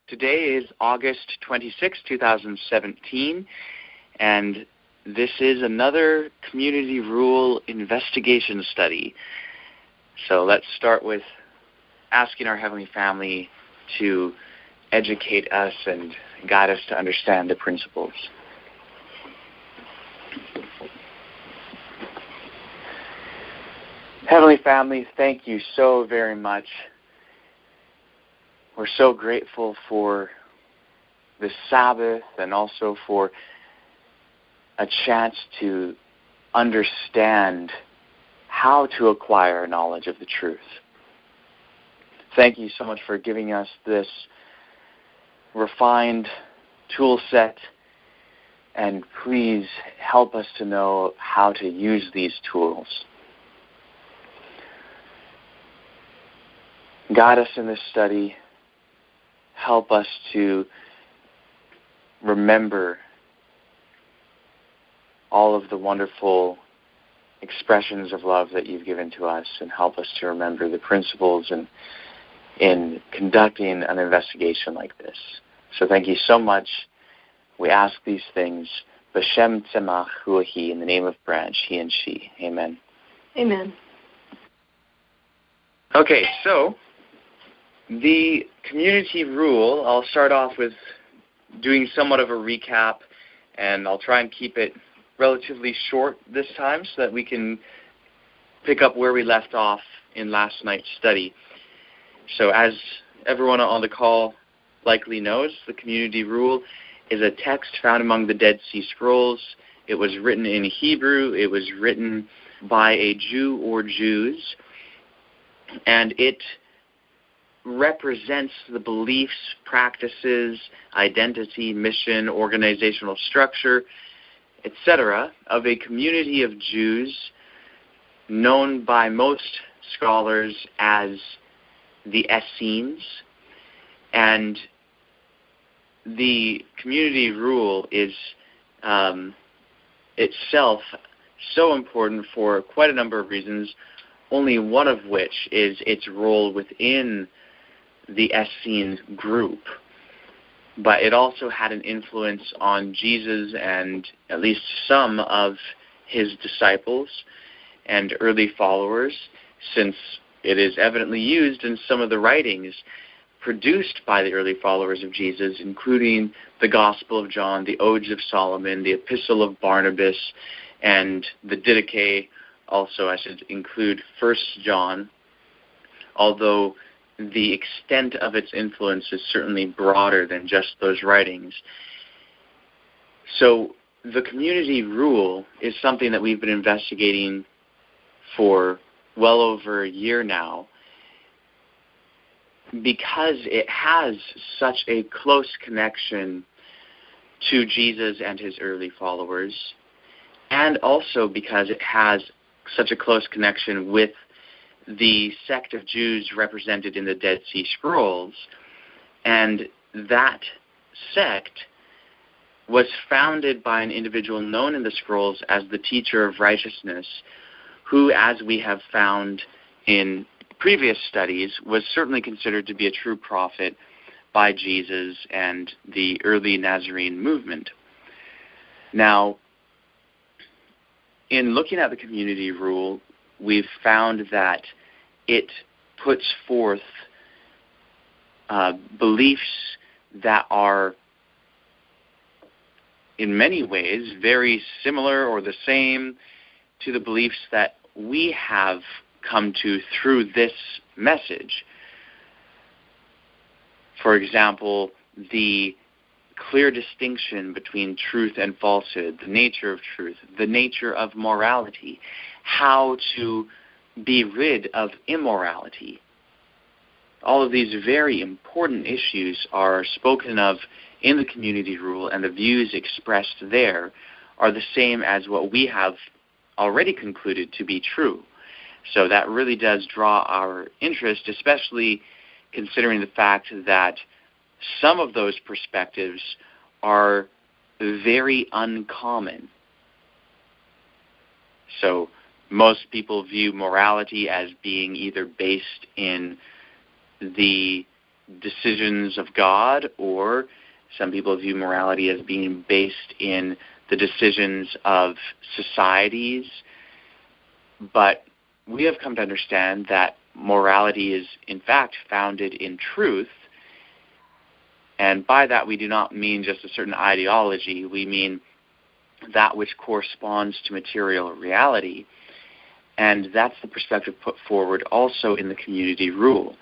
Today is August 26, 2017, and this is another community rule investigation study. So let's start with asking our Heavenly Family to educate us and guide us to understand the principles. Heavenly Family, thank you so very much. We're so grateful for the Sabbath and also for a chance to understand how to acquire knowledge of the truth. Thank you so much for giving us this refined tool set, and please help us to know how to use these tools. Guide us in this study. Help us to remember all of the wonderful expressions of love that you've given to us, and help us to remember the principles in conducting an investigation like this. So thank you so much. We ask these things, B'Shem Tzemach Hu Hi, in the name of Branch, he and she. Amen. Amen. Okay, so the community rule, I'll start off with doing somewhat of a recap, and I'll try and keep it relatively short this time so that we can pick up where we left off in last night's study. So as everyone on the call likely knows, the community rule is a text found among the Dead Sea Scrolls. It was written in Hebrew. It was written by a Jew or Jews, and it represents the beliefs, practices, identity, mission, organizational structure, etc. of a community of Jews known by most scholars as the Essenes. And the community rule is itself so important for quite a number of reasons, only one of which is its role within the Essene group. But it also had an influence on Jesus and at least some of his disciples and early followers, since it is evidently used in some of the writings produced by the early followers of Jesus, including the Gospel of John, the Odes of Solomon, the Epistle of Barnabas, and the Didache. Also, I should include 1 John, although the extent of its influence is certainly broader than just those writings. So the community rule is something that we've been investigating for well over a year now, because it has such a close connection to Jesus and his early followers, and also because it has such a close connection with the sect of Jews represented in the Dead Sea Scrolls. And that sect was founded by an individual known in the scrolls as the teacher of righteousness, who, as we have found in previous studies, was certainly considered to be a true prophet by Jesus and the early Nazarene movement. Now, in looking at the community rule, we've found that it puts forth beliefs that are in many ways very similar or the same to the beliefs that we have come to through this message. For example, the clear distinction between truth and falsehood, the nature of truth, the nature of morality, how to be rid of immorality. All of these very important issues are spoken of in the community rule, and the views expressed there are the same as what we have already concluded to be true. So that really does draw our interest, especially considering the fact that some of those perspectives are very uncommon. So most people view morality as being either based in the decisions of God, or some people view morality as being based in the decisions of societies. But we have come to understand that morality is, in fact, founded in truth. And by that, we do not mean just a certain ideology. We mean that which corresponds to material reality. And that's the perspective put forward also in the community rule.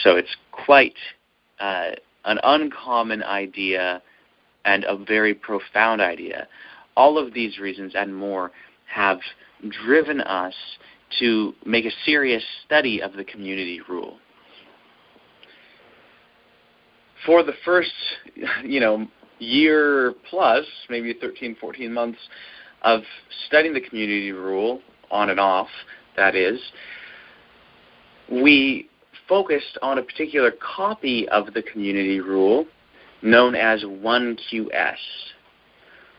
So it's quite an uncommon idea and a very profound idea. All of these reasons and more have driven us to make a serious study of the community rule. For the first, year plus, maybe 13, 14 months of studying the community rule, on and off, that is, we focused on a particular copy of the community rule known as 1QS,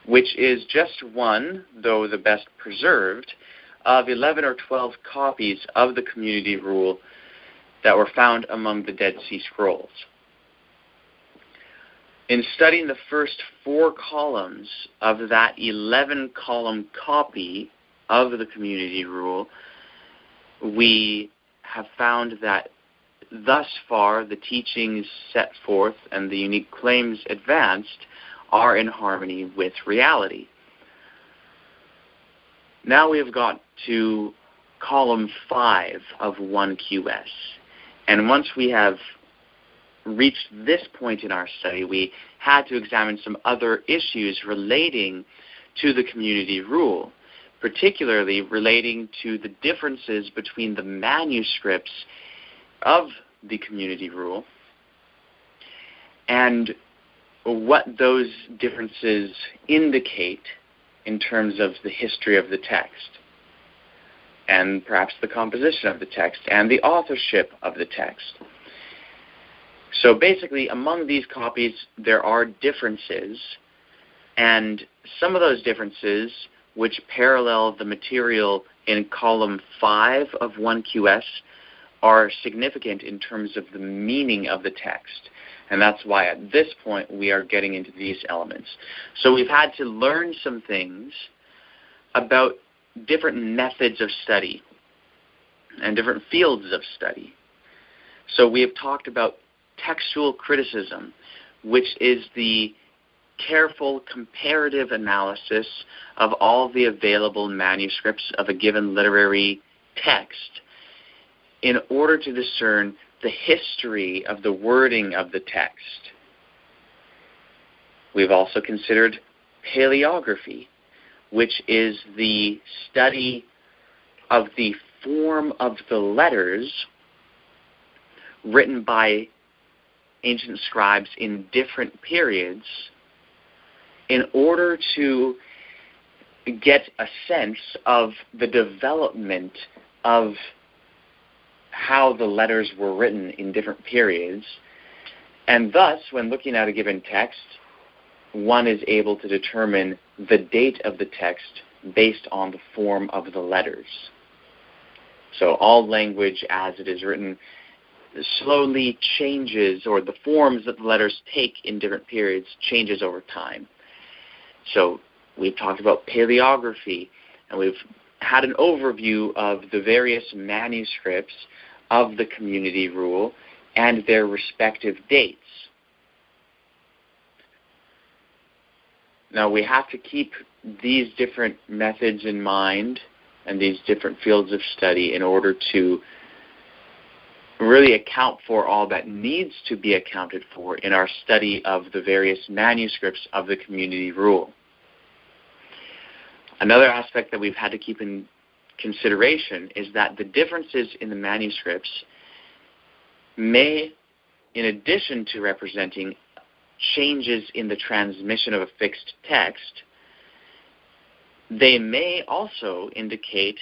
which is just one, though the best preserved, of 11 or 12 copies of the community rule that were found among the Dead Sea Scrolls. In studying the first 4 columns of that 11-column copy of the community rule, we have found that thus far the teachings set forth and the unique claims advanced are in harmony with reality. Now we have got to column 5 of 1QS. And once we have reached this point in our study, we had to examine some other issues relating to the community rule, particularly relating to the differences between the manuscripts of the community rule and what those differences indicate in terms of the history of the text, and perhaps the composition of the text and the authorship of the text. So basically, among these copies, there are differences, and some of those differences, which parallel the material in column 5 of 1QS, are significant in terms of the meaning of the text. And that's why at this point we are getting into these elements. So we've had to learn some things about different methods of study and different fields of study. So we have talked about textual criticism, which is the careful comparative analysis of all the available manuscripts of a given literary text in order to discern the history of the wording of the text. We've also considered paleography, which is the study of the form of the letters written by ancient scribes in different periods in order to get a sense of the development of how the letters were written in different periods. And thus, when looking at a given text, one is able to determine the date of the text based on the form of the letters. So all language as it is written slowly changes, or the forms that the letters take in different periods changes over time. So we've talked about paleography, and we've had an overview of the various manuscripts of the community rule and their respective dates. Now we have to keep these different methods in mind and these different fields of study in order to really account for all that needs to be accounted for in our study of the various manuscripts of the community rule. Another aspect that we've had to keep in consideration is that the differences in the manuscripts may, in addition to representing changes in the transmission of a fixed text, they may also indicate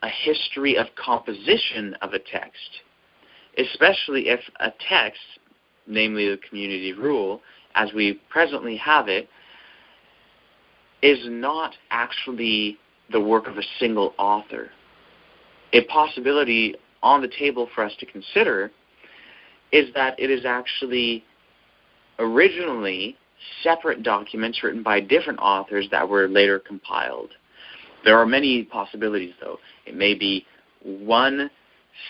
a history of composition of a text, especially if a text, namely the community rule, as we presently have it, is not actually the work of a single author. A possibility on the table for us to consider is that it is actually originally separate documents written by different authors that were later compiled. There are many possibilities, though. It may be one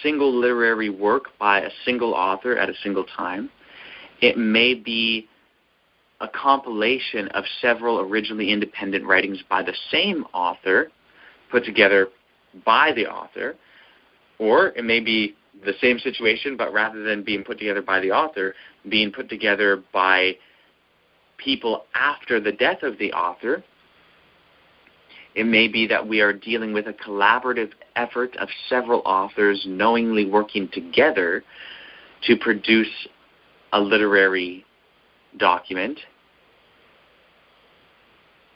single literary work by a single author at a single time. It may be a compilation of several originally independent writings by the same author, put together by the author. Or it may be the same situation, but rather than being put together by the author, being put together by people after the death of the author. It may be that we are dealing with a collaborative effort of several authors knowingly working together to produce a literary document.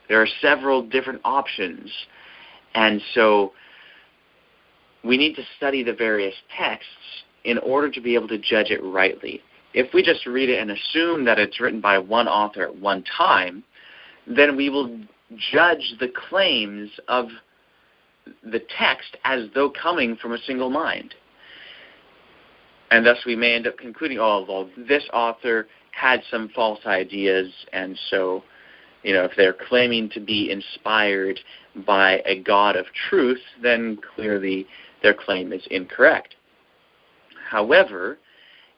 There are several different options, and so we need to study the various texts in order to be able to judge it rightly. If we just read it and assume that it's written by one author at one time, then we will judge the claims of the text as though coming from a single mind. And thus we may end up concluding, oh, well, this author had some false ideas, and so, if they're claiming to be inspired by a God of truth, then clearly their claim is incorrect. However,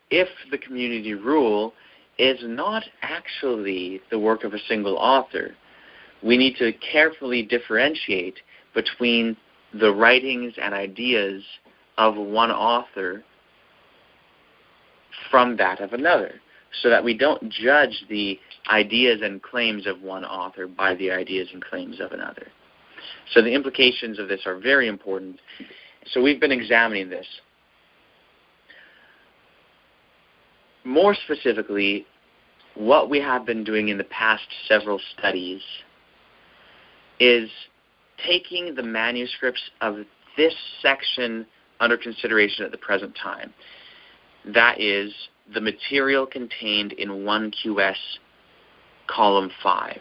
if the community rule is not actually the work of a single author, we need to carefully differentiate between the writings and ideas of one author from that of another, so that we don't judge the ideas and claims of one author by the ideas and claims of another. So the implications of this are very important. So we've been examining this. More specifically, what we have been doing in the past several studies is taking the manuscripts of this section under consideration at the present time. That is, the material contained in 1QS column 5.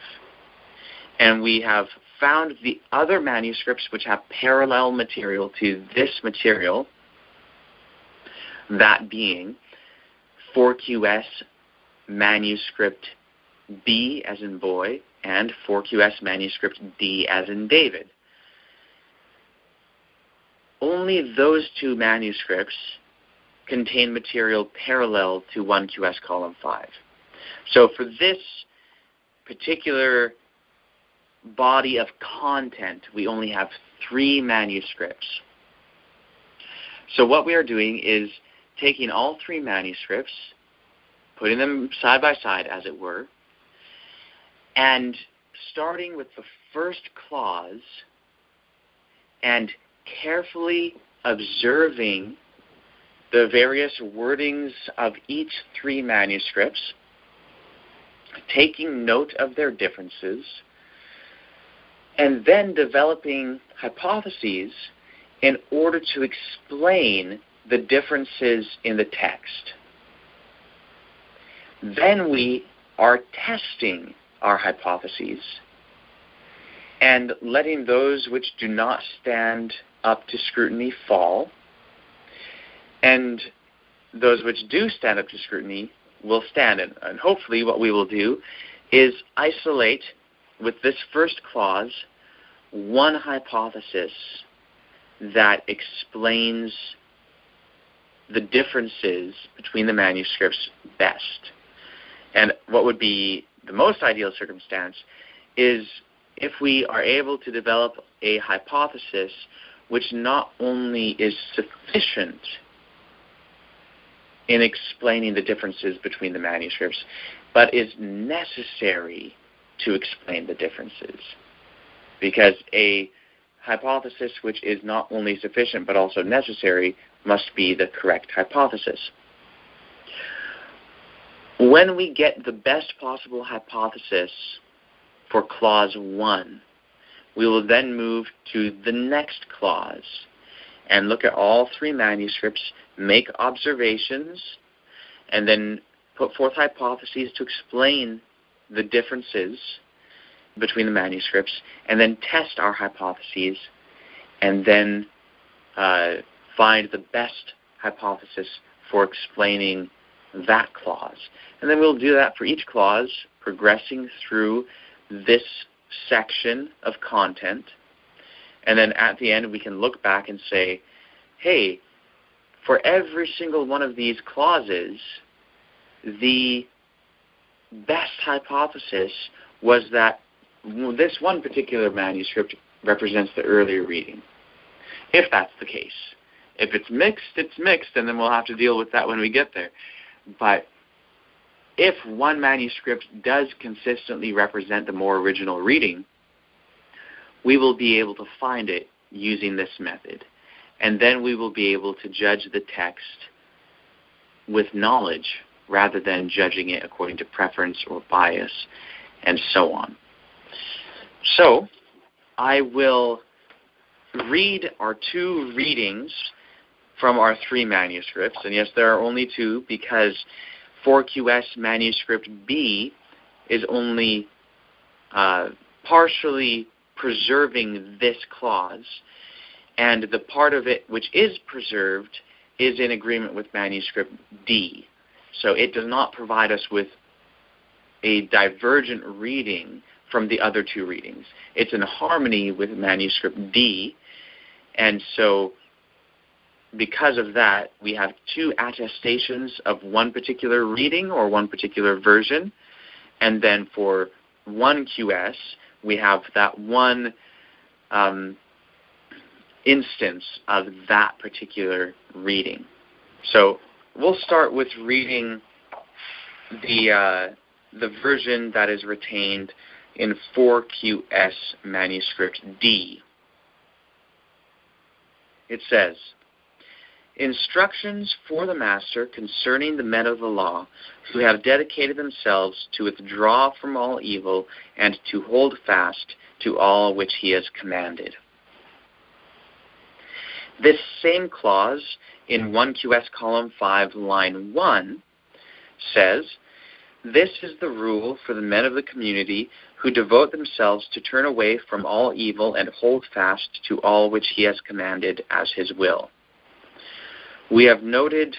And we have found the other manuscripts which have parallel material to this material, that being 4QS manuscript B as in boy, and 4QS manuscript D as in David. Only those two manuscripts contain material parallel to 1QS column 5. So for this particular body of content, we only have 3 manuscripts. So what we are doing is taking all 3 manuscripts, putting them side by side, as it were, and starting with the first clause and carefully observing the various wordings of each 3 manuscripts, taking note of their differences, and then developing hypotheses in order to explain the differences in the text. Then we are testing our hypotheses and letting those which do not stand up to scrutiny fall, and those which do stand up to scrutiny will stand. And hopefully what we will do is isolate, with this first clause, one hypothesis that explains the differences between the manuscripts best. And what would be the most ideal circumstance is if we are able to develop a hypothesis which not only is sufficient in explaining the differences between the manuscripts, but is necessary to explain the differences. Because a hypothesis which is not only sufficient but also necessary must be the correct hypothesis. When we get the best possible hypothesis for clause 1, we will then move to the next clause and look at all 3 manuscripts, make observations, and then put forth hypotheses to explain the differences between the manuscripts, and then test our hypotheses, and then find the best hypothesis for explaining that clause. And then we'll do that for each clause, progressing through this section of content. And then at the end, we can look back and say, hey, for every single one of these clauses, the best hypothesis was that this one particular manuscript represents the earlier reading, if that's the case. If it's mixed, and then we'll have to deal with that when we get there. But if one manuscript does consistently represent the more original reading, we will be able to find it using this method. And then we will be able to judge the text with knowledge rather than judging it according to preference or bias and so on. So I will read our two readings from our three manuscripts. And yes, there are only two because 4QS manuscript B is only partially preserving this clause, and the part of it which is preserved is in agreement with manuscript D. So it does not provide us with a divergent reading from the other two readings. It's in harmony with manuscript D, and so because of that, we have two attestations of one particular reading or one particular version, and then for 1QS, we have that one instance of that particular reading. So we'll start with reading the version that is retained in 4QS manuscript D. It says, "Instructions for the master concerning the men of the law who have dedicated themselves to withdraw from all evil and to hold fast to all which he has commanded." This same clause in 1QS column 5, line 1 says, "This is the rule for the men of the community who devote themselves to turn away from all evil and hold fast to all which he has commanded as his will." We have noted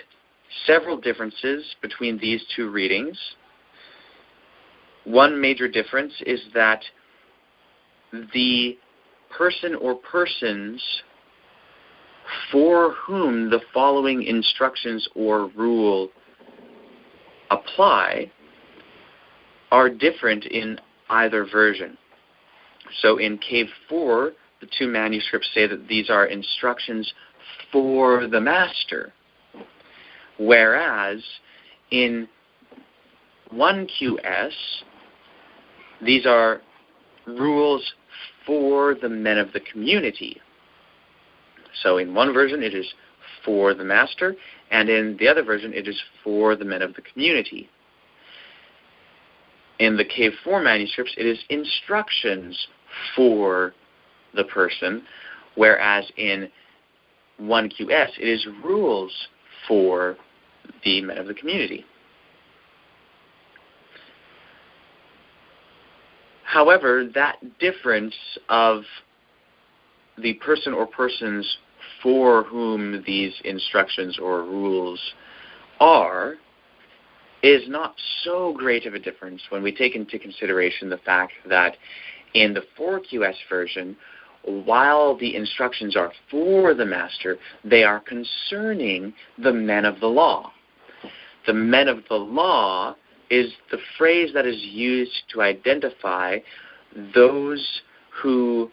several differences between these two readings. One major difference is that the person or persons for whom the following instructions or rule apply are different in either version. So in Cave 4, the two manuscripts say that these are instructions for the master, whereas in 1QS, these are rules for the men of the community. So in one version, it is for the master, and in the other version, it is for the men of the community. In the Cave 4 manuscripts, it is instructions for the person, whereas in 1QS, it is rules for the men of the community. However, that difference of the person or persons for whom these instructions or rules are is not so great of a difference when we take into consideration the fact that in the 4QS version, while the instructions are for the master, they are concerning the men of the law. The men of the law is the phrase that is used to identify those who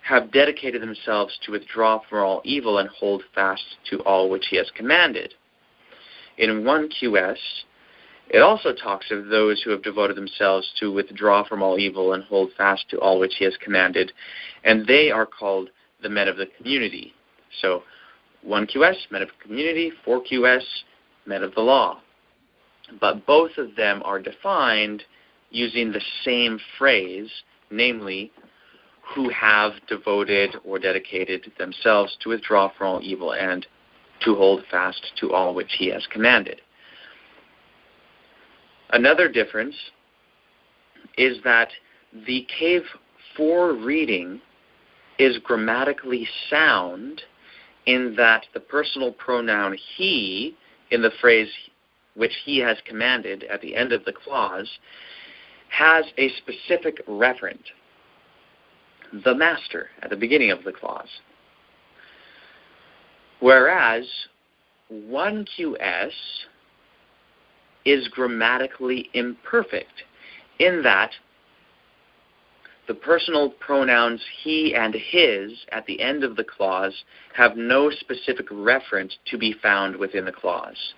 have dedicated themselves to withdraw from all evil and hold fast to all which he has commanded. In 1QS, it also talks of those who have devoted themselves to withdraw from all evil and hold fast to all which he has commanded, and they are called the men of the community. So 1QS, men of the community, 4QS, men of the law. But both of them are defined using the same phrase, namely, who have devoted or dedicated themselves to withdraw from all evil and to hold fast to all which he has commanded. Another difference is that the Cave 4 reading is grammatically sound in that the personal pronoun he in the phrase which he has commanded at the end of the clause, has a specific referent, the master, at the beginning of the clause. Whereas 1QS is grammatically imperfect in that the personal pronouns he and his at the end of the clause have no specific reference to be found within the clause.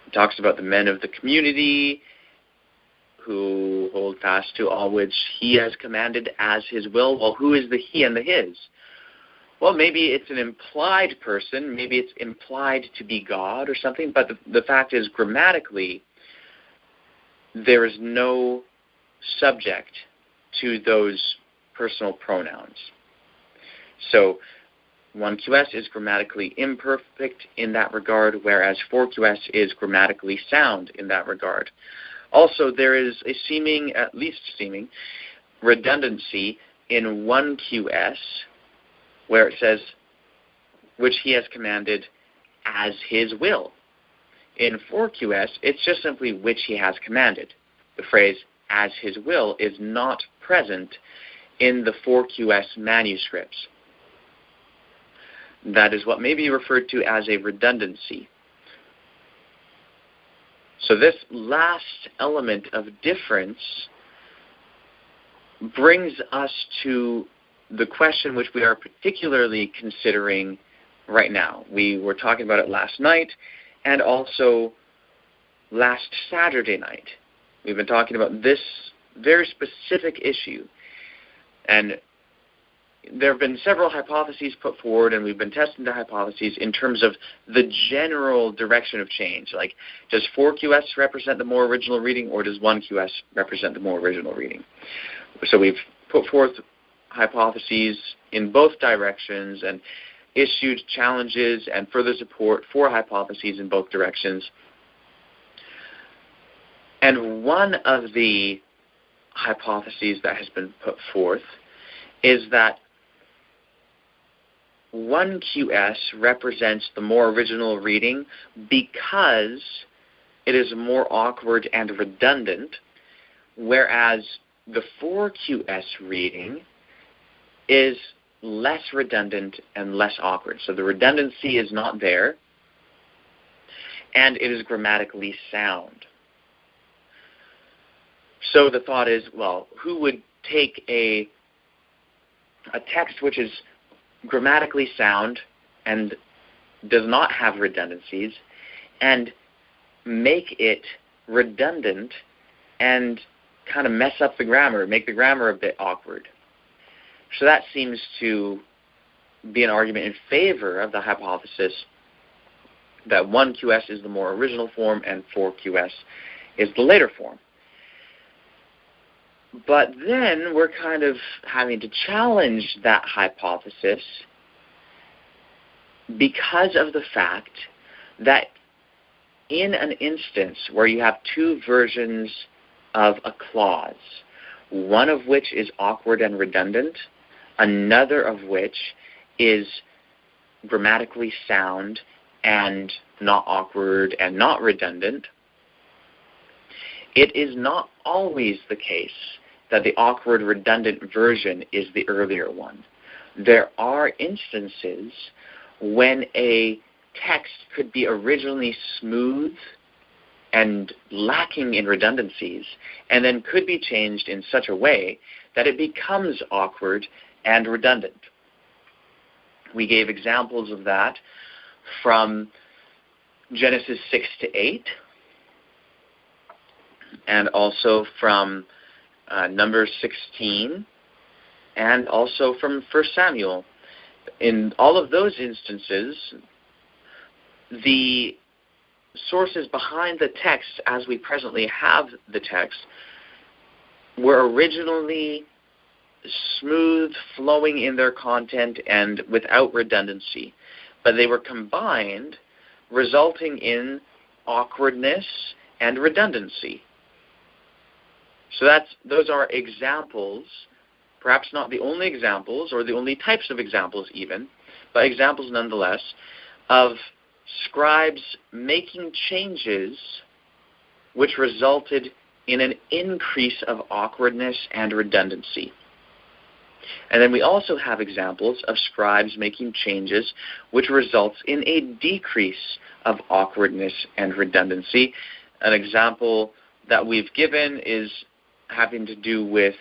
It talks about the men of the community who hold fast to all which he has commanded as his will. Well, who is the he and the his? Well, maybe it's an implied person, maybe it's implied to be God or something, but the fact is, grammatically, there is no subject to those personal pronouns. So 1QS is grammatically imperfect in that regard, whereas 4QS is grammatically sound in that regard. Also, there is a seeming, at least seeming, redundancy in 1QS, where it says, which he has commanded as his will. In 4QS, it's just simply which he has commanded. The phrase as his will is not present in the 4QS manuscripts. That is what may be referred to as a redundancy. So this last element of difference brings us to the question which we are particularly considering right now. We were talking about it last night and also last Saturday night. We've been talking about this very specific issue. And there have been several hypotheses put forward, and we've been testing the hypotheses in terms of the general direction of change. Like, does 4QS represent the more original reading, or does 1QS represent the more original reading? So we've put forth hypotheses in both directions and issued challenges and further support for hypotheses in both directions. And one of the hypotheses that has been put forth is that 1QS represents the more original reading because it is more awkward and redundant, whereas the 4QS reading is less redundant and less awkward. So the redundancy is not there, and it is grammatically sound. So the thought is, well, who would take a text which is grammatically sound and does not have redundancies and make it redundant and kind of mess up the grammar, make the grammar a bit awkward? So that seems to be an argument in favor of the hypothesis that 1QS is the more original form and 4QS is the later form. But then we're kind of having to challenge that hypothesis because of the fact that in an instance where you have two versions of a clause, one of which is awkward and redundant, another of which is grammatically sound and not awkward and not redundant, it is not always the case that the awkward, redundant version is the earlier one. There are instances when a text could be originally smooth and lacking in redundancies, and then could be changed in such a way that it becomes awkward and redundant. We gave examples of that from Genesis 6-8, and also from Numbers 16, and also from 1 Samuel. In all of those instances, the sources behind the text, as we presently have the text, were originally smooth, flowing in their content, and without redundancy. But they were combined, resulting in awkwardness and redundancy. So those are examples, perhaps not the only examples or the only types of examples even, but examples nonetheless of scribes making changes which resulted in an increase of awkwardness and redundancy. And then we also have examples of scribes making changes which results in a decrease of awkwardness and redundancy. An example that we've given is having to do with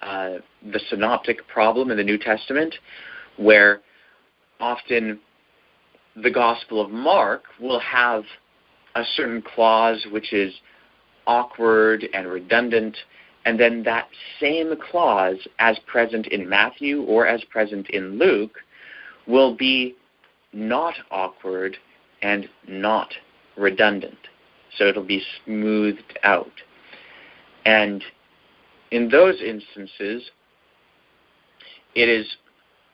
the synoptic problem in the New Testament, where often the Gospel of Mark will have a certain clause which is awkward and redundant, and then that same clause, as present in Matthew or as present in Luke, will be not awkward and not redundant. So it'll be smoothed out. And in those instances, it is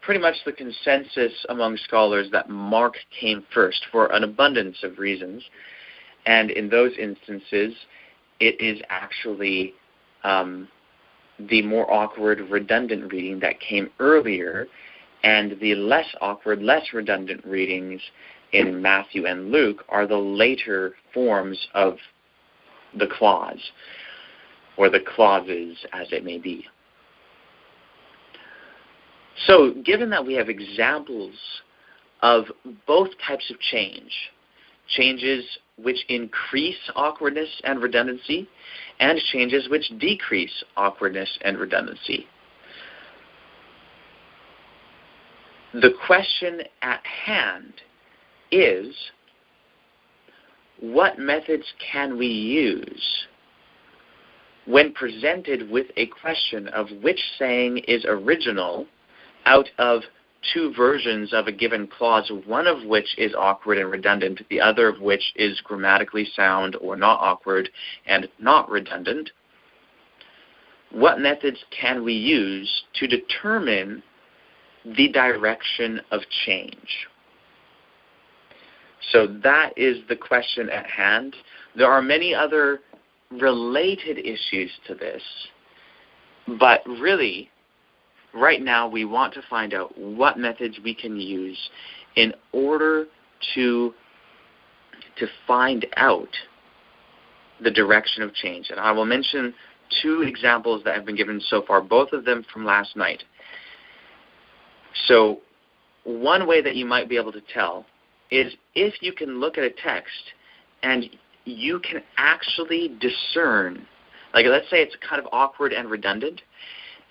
pretty much the consensus among scholars that Mark came first for an abundance of reasons. And in those instances, it is actually the more awkward, redundant reading that came earlier, and the less awkward, less redundant readings in Matthew and Luke are the later forms of the clause, or the clauses, as it may be. So, given that we have examples of both types of changes which increase awkwardness and redundancy, and changes which decrease awkwardness and redundancy, the question at hand is, what methods can we use when presented with a question of which saying is original out of two versions of a given clause, one of which is awkward and redundant, the other of which is grammatically sound or not awkward and not redundant? What methods can we use to determine the direction of change? So that is the question at hand. There are many other related issues to this, but really, right now, we want to find out what methods we can use in order to find out the direction of change. And I will mention two examples that have been given so far, both of them from last night. So one way that you might be able to tell is if you can look at a text and you can actually discern, like let's say it's kind of awkward and redundant,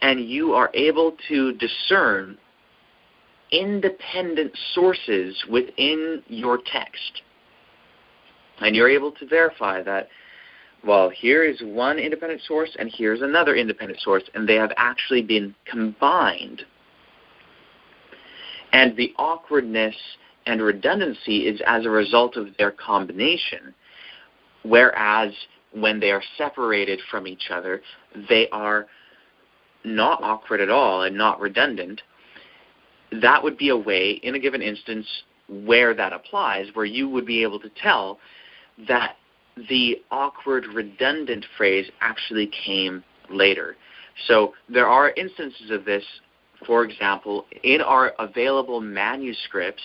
and you are able to discern independent sources within your text. And you're able to verify that, well, here is one independent source and here's another independent source, and they have actually been combined. And the awkwardness and redundancy is as a result of their combination, whereas when they are separated from each other, they are not awkward at all and not redundant. That would be a way, in a given instance, where that applies, where you would be able to tell that the awkward, redundant phrase actually came later. So there are instances of this, for example, in our available manuscripts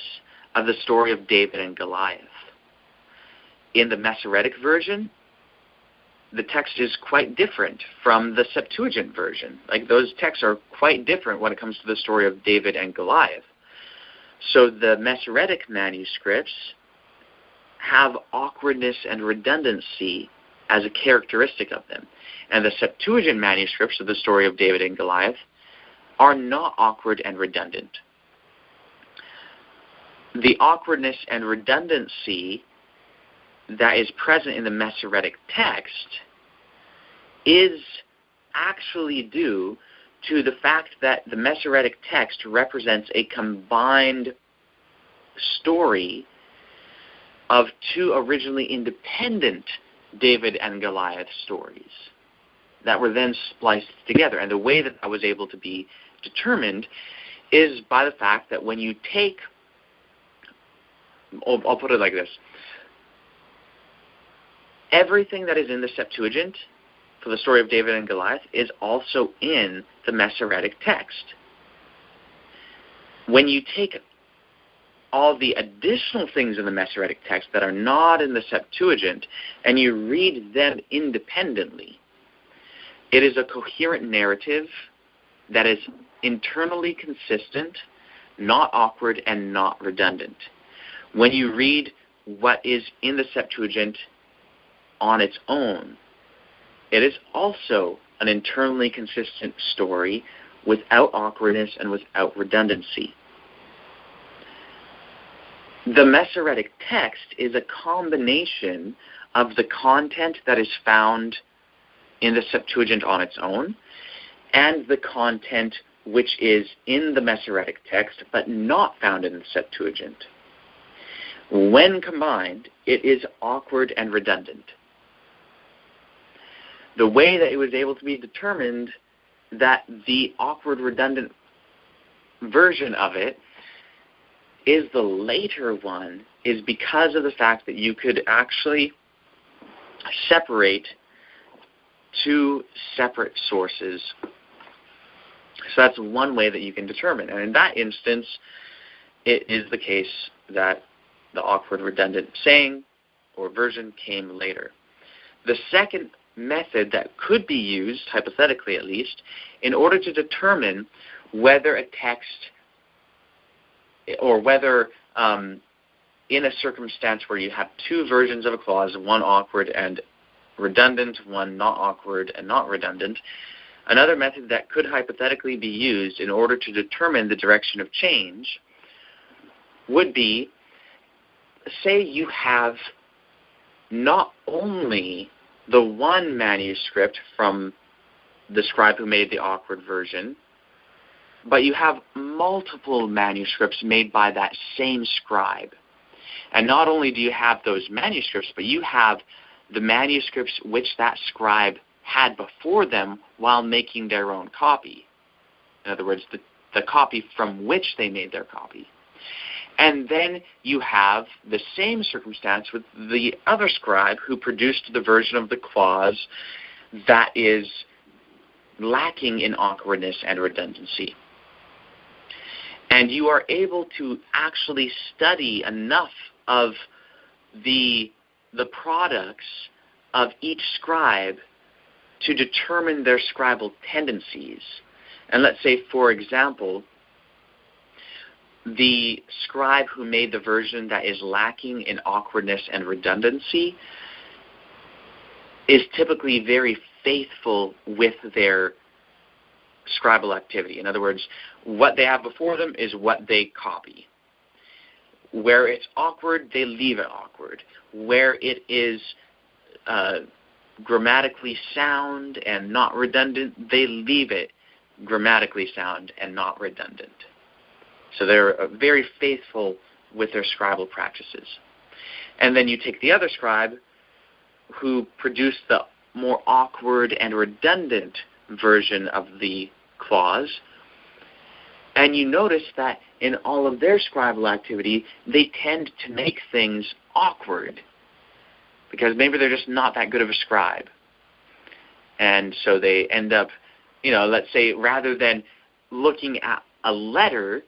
of the story of David and Goliath. In the Masoretic version, the text is quite different from the Septuagint version. Like, those texts are quite different when it comes to the story of David and Goliath. So the Masoretic manuscripts have awkwardness and redundancy as a characteristic of them. And the Septuagint manuscripts of the story of David and Goliath are not awkward and redundant. The awkwardness and redundancy that is present in the Masoretic text is actually due to the fact that the Masoretic text represents a combined story of two originally independent David and Goliath stories that were then spliced together. And the way that was able to be determined is by the fact that when you take, I'll put it like this, everything that is in the Septuagint for the story of David and Goliath is also in the Masoretic text. When you take all the additional things in the Masoretic text that are not in the Septuagint, and you read them independently, it is a coherent narrative that is internally consistent, not awkward, and not redundant. When you read what is in the Septuagint on its own, it is also an internally consistent story without awkwardness and without redundancy. The Masoretic text is a combination of the content that is found in the Septuagint on its own and the content which is in the Masoretic text but not found in the Septuagint. When combined, it is awkward and redundant. The way that it was able to be determined that the awkward, redundant version of it is the later one is because of the fact that you could actually separate two separate sources. So that's one way that you can determine. And in that instance, it is the case that the awkward, redundant saying or version came later. The second method that could be used, hypothetically at least, in order to determine whether a text or whether in a circumstance where you have two versions of a clause, one awkward and redundant, one not awkward and not redundant, another method that could hypothetically be used in order to determine the direction of change would be, say you have not only the one manuscript from the scribe who made the awkward version, but you have multiple manuscripts made by that same scribe. And not only do you have those manuscripts, but you have the manuscripts which that scribe had before them while making their own copy. In other words, the copy from which they made their copy. And then you have the same circumstance with the other scribe who produced the version of the clause that is lacking in awkwardness and redundancy. And you are able to actually study enough of the products of each scribe to determine their scribal tendencies. And let's say, for example, the scribe who made the version that is lacking in awkwardness and redundancy is typically very faithful with their scribal activity. In other words, what they have before them is what they copy. Where it's awkward, they leave it awkward. Where it is grammatically sound and not redundant, they leave it grammatically sound and not redundant. So they're very faithful with their scribal practices. And then you take the other scribe who produced the more awkward and redundant version of the clause, and you notice that in all of their scribal activity, they tend to make things awkward because maybe they're just not that good of a scribe. And so they end up, let's say, rather than looking at a letter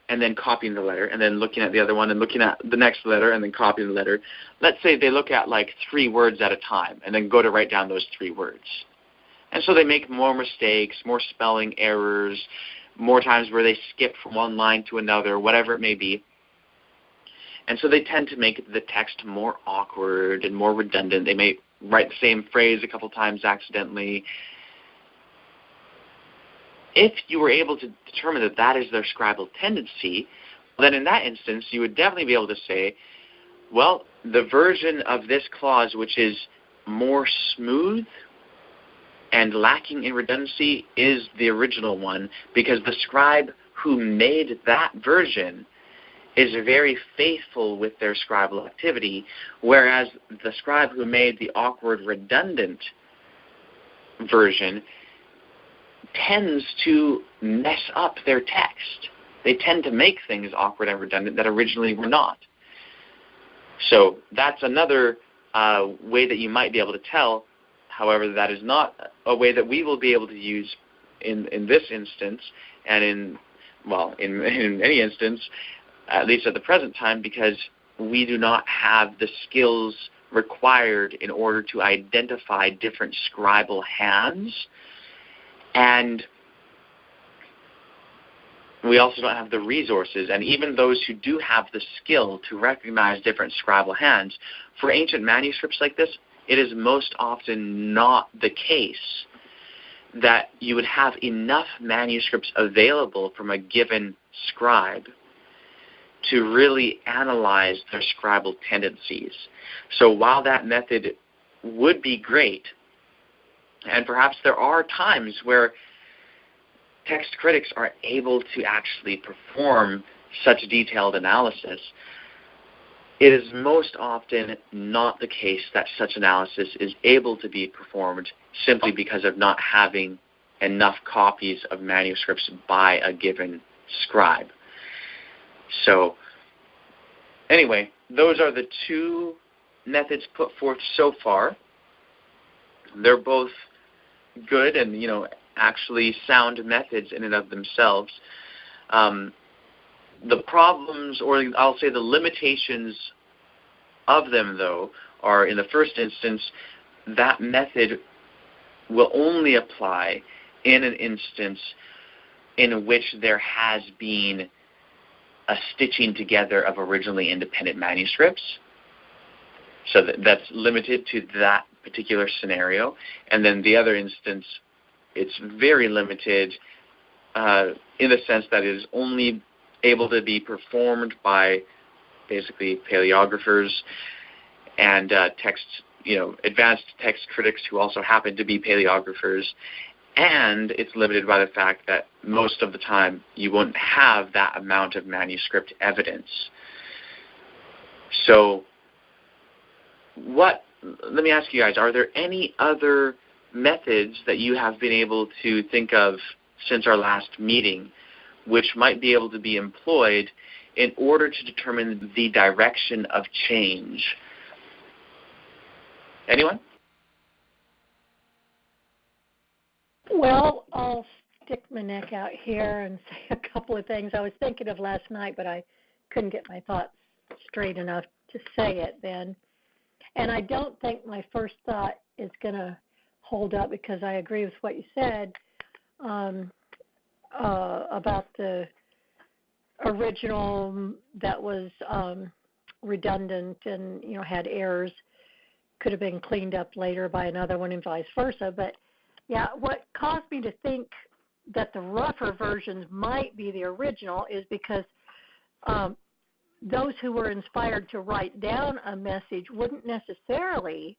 and then copying the letter, and then looking at the other one and looking at the next letter and then copying the letter, let's say they look at like 3 words at a time and then go to write down those 3 words. And so they make more mistakes, more spelling errors, more times where they skip from one line to another, whatever it may be. And so they tend to make the text more awkward and more redundant. They may write the same phrase a couple times accidentally. If you were able to determine that that is their scribal tendency, then in that instance you would definitely be able to say, well, the version of this clause which is more smooth and lacking in redundancy is the original one, because the scribe who made that version is very faithful with their scribal activity, whereas the scribe who made the awkward, redundant version tends to mess up their text. They tend to make things awkward and redundant that originally were not. So that's another way that you might be able to tell. However, that is not a way that we will be able to use in this instance, and in any instance, at least at the present time, because we do not have the skills required in order to identify different scribal hands, and we also don't have the resources. And even those who do have the skill to recognize different scribal hands, for ancient manuscripts like this, it is most often not the case that you would have enough manuscripts available from a given scribe to really analyze their scribal tendencies. So while that method would be great, and perhaps there are times where text critics are able to actually perform such detailed analysis, it is most often not the case that such analysis is able to be performed simply because of not having enough copies of manuscripts by a given scribe. So, anyway, those are the two methods put forth so far. They're both good and, actually sound methods in and of themselves. The problems, or I'll say the limitations of them, though, are, in the first instance, that method will only apply in an instance in which there has been a stitching together of originally independent manuscripts. So that's limited to that particular scenario. And then the other instance, it's very limited in the sense that it is only able to be performed by basically paleographers and advanced text critics who also happen to be paleographers. And it's limited by the fact that most of the time you won't have that amount of manuscript evidence. So let me ask you guys, are there any other methods that you have been able to think of since our last meeting which might be able to be employed in order to determine the direction of change? Anyone? Well, I'll stick my neck out here and say a couple of things I was thinking of last night, but I couldn't get my thoughts straight enough to say it then. And I don't think my first thought is going to hold up, because I agree with what you said about the original that was redundant and had errors, could have been cleaned up later by another one and vice versa. But yeah, what caused me to think that the rougher versions might be the original is because those who were inspired to write down a message wouldn't necessarily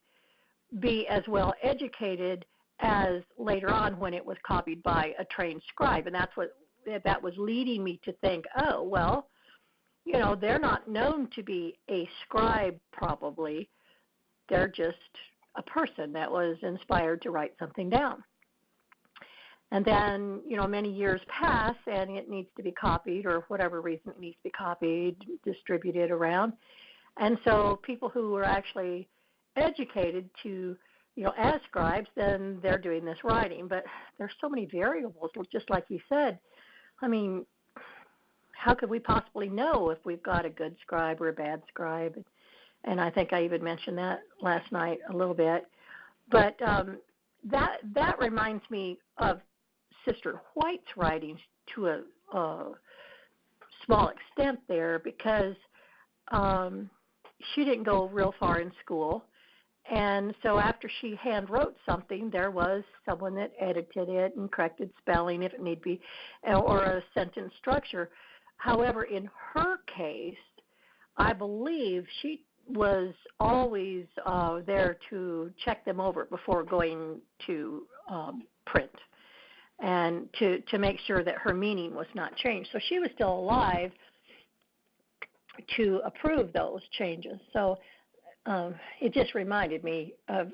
be as well educated as later on when it was copied by a trained scribe. And that was leading me to think, oh, well, they're not known to be a scribe probably. They're just a person that was inspired to write something down. And then, many years pass and it needs to be copied, or for whatever reason it needs to be copied, distributed around. And so people who were actually educated to, as scribes, then they're doing this writing. But there's so many variables, just like you said. I mean, how could we possibly know if we've got a good scribe or a bad scribe? And I think I even mentioned that last night a little bit. But that reminds me of Sister White's writings to a small extent there, because she didn't go real far in school. And so after she hand wrote something, there was someone that edited it and corrected spelling if it need be, or a sentence structure. However, in her case, I believe she was always there to check them over before going to print, and to make sure that her meaning was not changed. So she was still alive to approve those changes. So it just reminded me of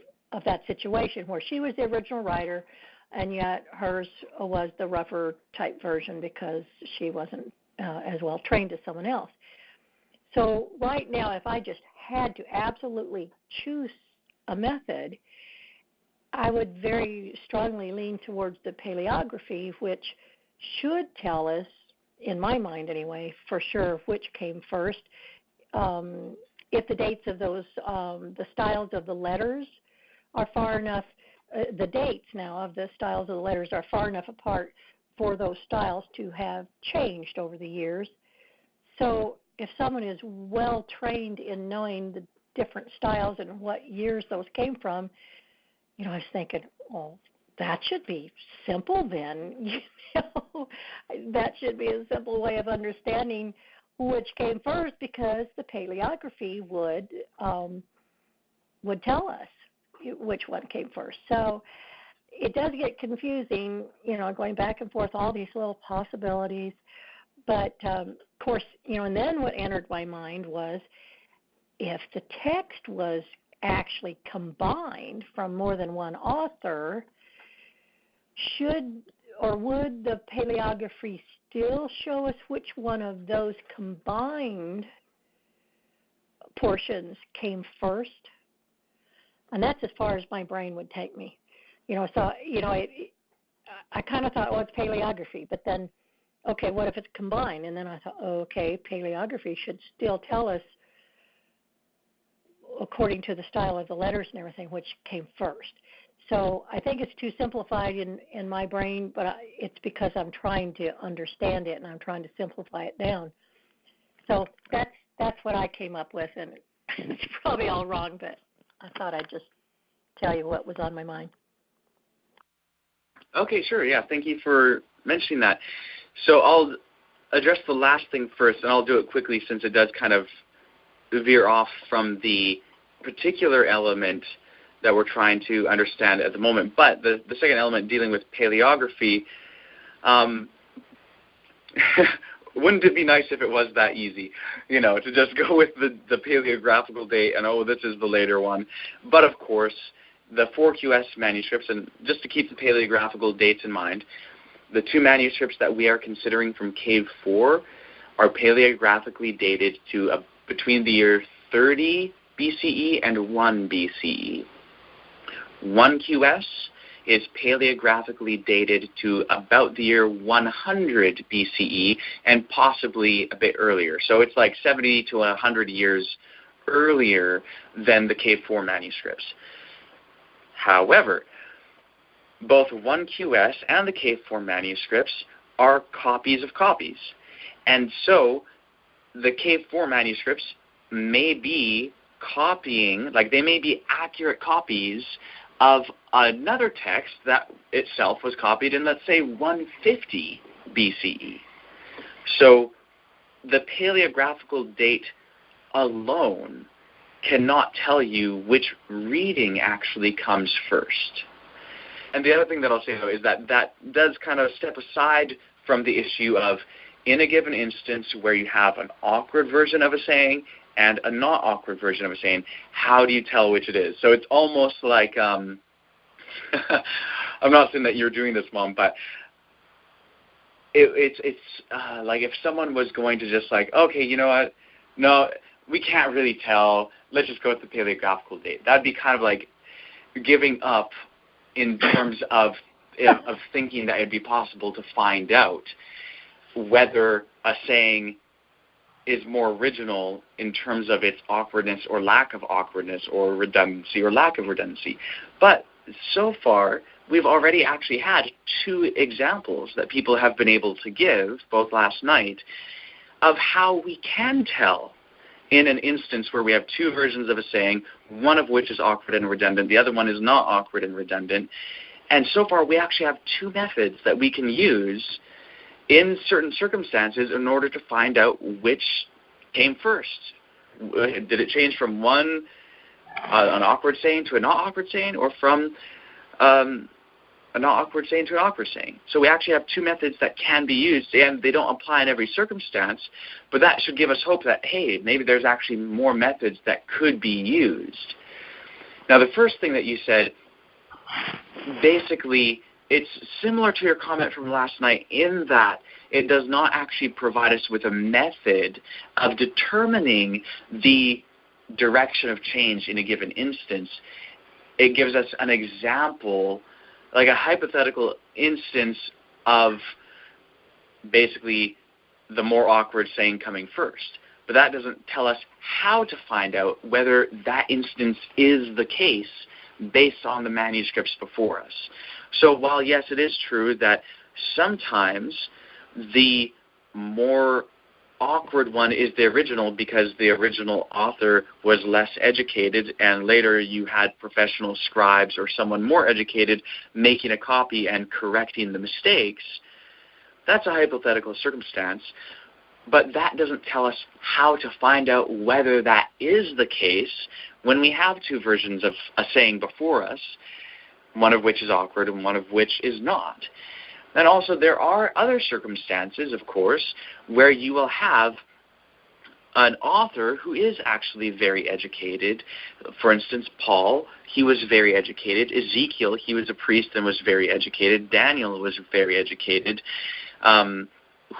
that situation where she was the original writer, and yet hers was the rougher type version because she wasn't as well trained as someone else. So right now, if I just had to absolutely choose a method, I would very strongly lean towards the paleography, which should tell us in my mind anyway, for sure which came first. If the dates of those, the styles of the letters are far enough, the dates now of the styles of the letters are far enough apart for those styles to have changed over the years. So if someone is well trained in knowing the different styles and what years those came from, I was thinking, well, that should be simple then. That should be a simple way of understanding which came first, because the paleography would tell us which one came first. So it does get confusing, going back and forth, all these little possibilities. But, of course, and then what entered my mind was, if the text was actually combined from more than one author, would the paleography still show us which one of those combined portions came first? And that's as far as my brain would take me. I kind of thought, it's paleography, but then, okay, what if it's combined? And then I thought, okay, paleography should still tell us, according to the style of the letters and everything, which came first. So I think it's too simplified in my brain, but it's because I'm trying to understand it and I'm trying to simplify it down. So that's what I came up with, and it's probably all wrong, but I thought I'd just tell you what was on my mind. Okay, sure. Yeah, thank you for mentioning that. So I'll address the last thing first, and I'll do it quickly since it does kind of veer off from the particular element that we're trying to understand at the moment. But the second element, dealing with paleography, wouldn't it be nice if it was that easy, to just go with the paleographical date and, this is the later one. But, of course, the 4QS manuscripts, and just to keep the paleographical dates in mind, the two manuscripts that we are considering from Cave 4 are paleographically dated to between the year 30 BCE and 1 BCE. 1QS is paleographically dated to about the year 100 BCE and possibly a bit earlier. So it's like 70 to 100 years earlier than the Cave 4 manuscripts. However, both 1QS and the Cave 4 manuscripts are copies of copies. And so the Cave 4 manuscripts may be copying, they may be accurate copies of another text that itself was copied in, let's say, 150 BCE. So the paleographical date alone cannot tell you which reading actually comes first. And the other thing that I'll say, though, is that does kind of step aside from the issue of, in a given instance where you have an awkward version of a saying and a not awkward version of a saying, how do you tell which it is? So it's almost like, I'm not saying that you're doing this, Mom, but it's like if someone was going to just okay, you know what, no, we can't really tell, let's just go with the paleographical date. That'd be kind of like giving up in terms of thinking that it'd be possible to find out whether a saying is more original in terms of its awkwardness or lack of awkwardness, or redundancy or lack of redundancy. But so far, we've already actually had two examples that people have been able to give, both last night, of how we can tell in an instance where we have two versions of a saying, one of which is awkward and redundant, the other one is not awkward and redundant. And so far, we actually have two methods that we can use in certain circumstances in order to find out which came first. Did it change from one, an awkward saying to a not awkward saying, or from a not awkward saying to an awkward saying? So we actually have two methods that can be used, and they don't apply in every circumstance, but that should give us hope that, hey, maybe there's actually more methods that could be used. Now, the first thing that you said, basically, it's similar to your comment from last night in that it does not actually provide us with a method of determining the direction of change in a given instance. It gives us an example, like a hypothetical instance of basically the more awkward saying coming first. But that doesn't tell us how to find out whether that instance is the case based on the manuscripts before us. So while, yes, it is true that sometimes the more awkward one is the original because the original author was less educated, and later you had professional scribes or someone more educated making a copy and correcting the mistakes, that's a hypothetical circumstance. But that doesn't tell us how to find out whether that is the case when we have two versions of a saying before us, one of which is awkward and one of which is not. And also there are other circumstances, of course, where you will have an author who is actually very educated. For instance, Paul, he was very educated. Ezekiel, he was a priest and was very educated. Daniel was very educated.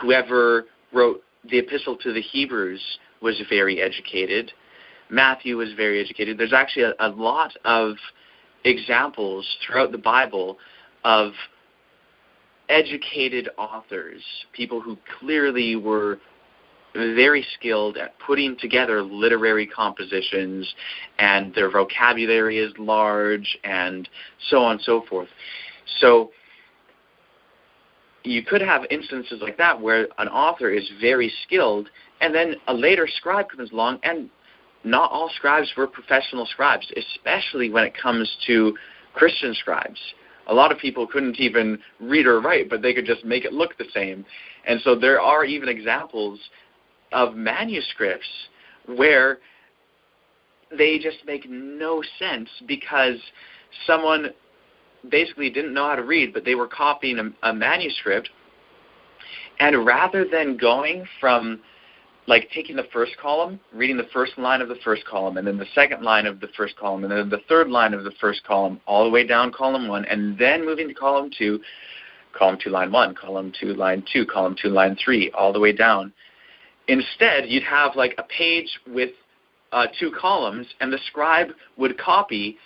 Whoever wrote the Epistle to the Hebrews was very educated. Matthew was very educated. There's actually a lot of examples throughout the Bible of educated authors, people who clearly were very skilled at putting together literary compositions, and their vocabulary is large, and so on and so forth. So you could have instances like that where an author is very skilled, and then a later scribe comes along, and not all scribes were professional scribes, especially when it comes to Christian scribes. A lot of people couldn't even read or write, but they could just make it look the same. And so there are even examples of manuscripts where they just make no sense because someone basically didn't know how to read, but they were copying a manuscript, and rather than going from like taking the first column, reading the first line of the first column, and then the second line of the first column, and then the third line of the first column, all the way down column 1, and then moving to column 2 line 1, column 2 line 2, column 2 line 3, all the way down. Instead, you'd have like a page with 2 columns, and the scribe would copy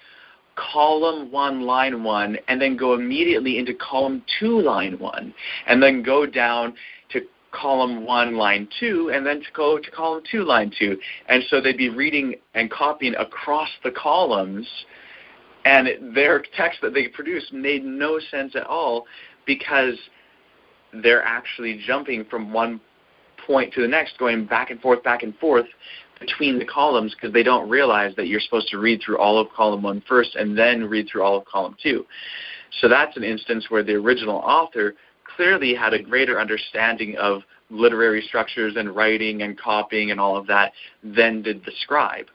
column 1, line 1, and then go immediately into column 2, line 1, and then go down to column 1, line 2, and then to go to column 2, line 2. And so they'd be reading and copying across the columns, and their text that they produced made no sense at all because they're actually jumping from one point to the next, going back and forth between the columns because they don't realize that you're supposed to read through all of column 1 first and then read through all of column 2. So that's an instance where the original author clearly had a greater understanding of literary structures and writing and copying and all of that than did the scribe.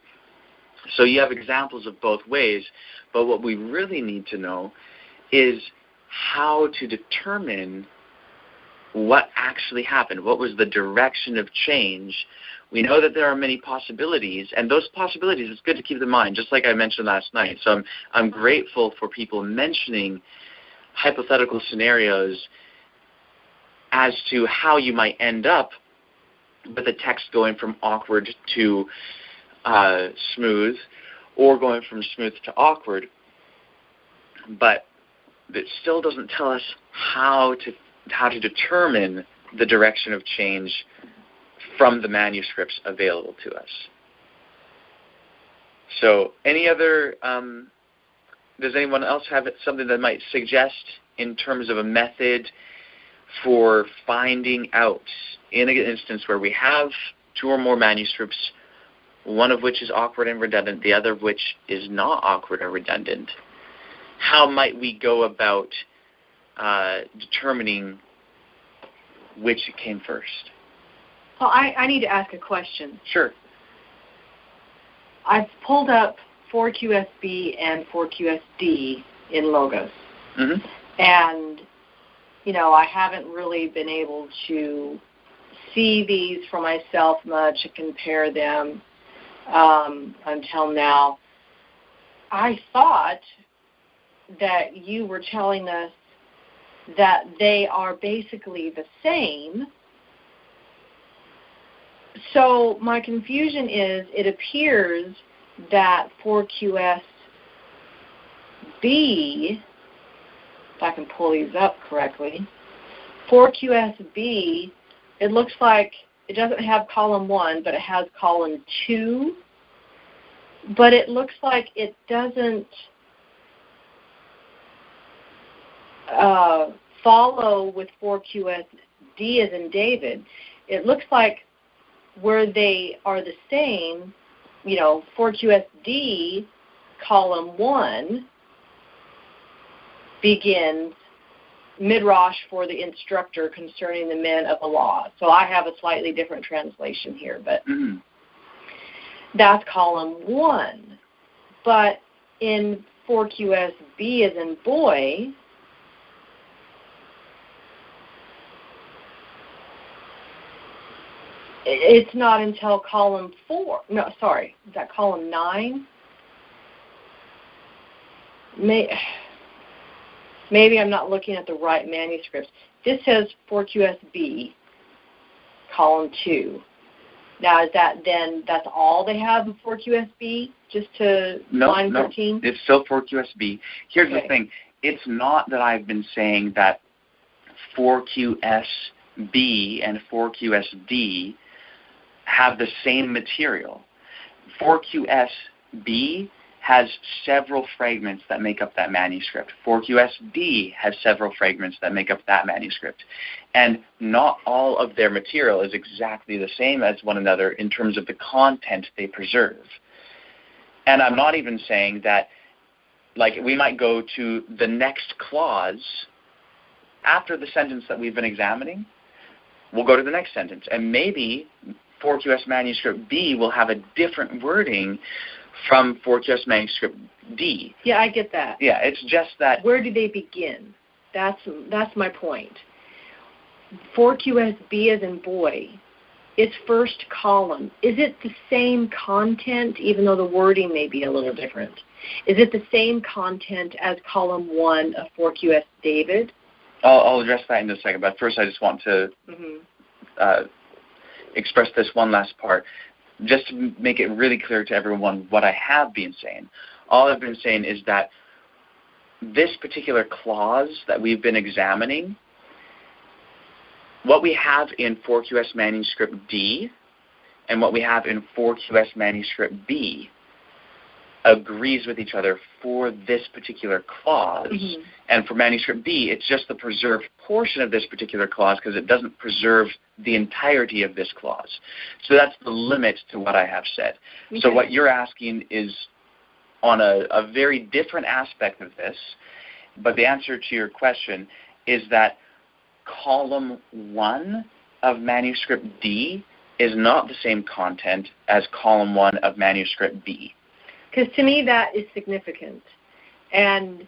So you have examples of both ways, but what we really need to know is how to determine what actually happened, what was the direction of change. We know that there are many possibilities, and those possibilities, it's good to keep in mind, just like I mentioned last night. So I'm grateful for people mentioning hypothetical scenarios as to how you might end up with a text going from awkward to smooth, or going from smooth to awkward. But it still doesn't tell us how to determine the direction of change from the manuscripts available to us. So any other, does anyone else have something that might suggest in terms of a method for finding out in an instance where we have 2 or more manuscripts, one of which is awkward and redundant, the other of which is not awkward or redundant? How might we go about determining which came first? Well, I need to ask a question. Sure. I've pulled up 4QSB and 4QSD in Logos. Mm-hmm. And, I haven't really been able to see these for myself much and compare them until now. I thought that you were telling us that they are basically the same. So my confusion is, it appears that 4QSB, if I can pull these up correctly, 4QSB it looks like it doesn't have column 1, but it has column 2. But it looks like it doesn't follow with 4QSD as in David. It looks like where they are the same, 4QSD column 1 begins midrash for the instructor concerning the men of the law. So I have a slightly different translation here, but that's column 1. But in 4QSB as in boy, it's not until column 4. No, sorry. Is that column 9? Maybe I'm not looking at the right manuscripts. This says 4QSB, column 2. Now, is that then, that's all they have in 4QSB, just to line 13? No, it's still 4QSB. Here's the thing. It's not that I've been saying that 4QSB and 4QSD have the same material. 4QSB has several fragments that make up that manuscript. 4QSD has several fragments that make up that manuscript. And not all of their material is exactly the same as one another in terms of the content they preserve. And I'm not even saying that, like, we might go to the next clause after the sentence that we've been examining. We'll go to the next sentence. And maybe 4QS manuscript B will have a different wording from 4QS manuscript D. Yeah, I get that. Yeah, it's just that. Where do they begin? That's my point. 4QSB as in boy, its first column, is it the same content, even though the wording may be a little different? Is it the same content as column 1 of 4QS David? I'll address that in a second, but first I just want to express this one last part, just to make it really clear to everyone what I have been saying. All I've been saying is that this particular clause that we've been examining, what we have in 4QS manuscript D and what we have in 4QS manuscript B agrees with each other for this particular clause. And for manuscript B, it's just the preserved portion of this particular clause because it doesn't preserve the entirety of this clause. So that's the limit to what I have said. So what you're asking is on a very different aspect of this, but the answer to your question is that column 1 of manuscript D is not the same content as column 1 of manuscript B. Because to me that is significant. And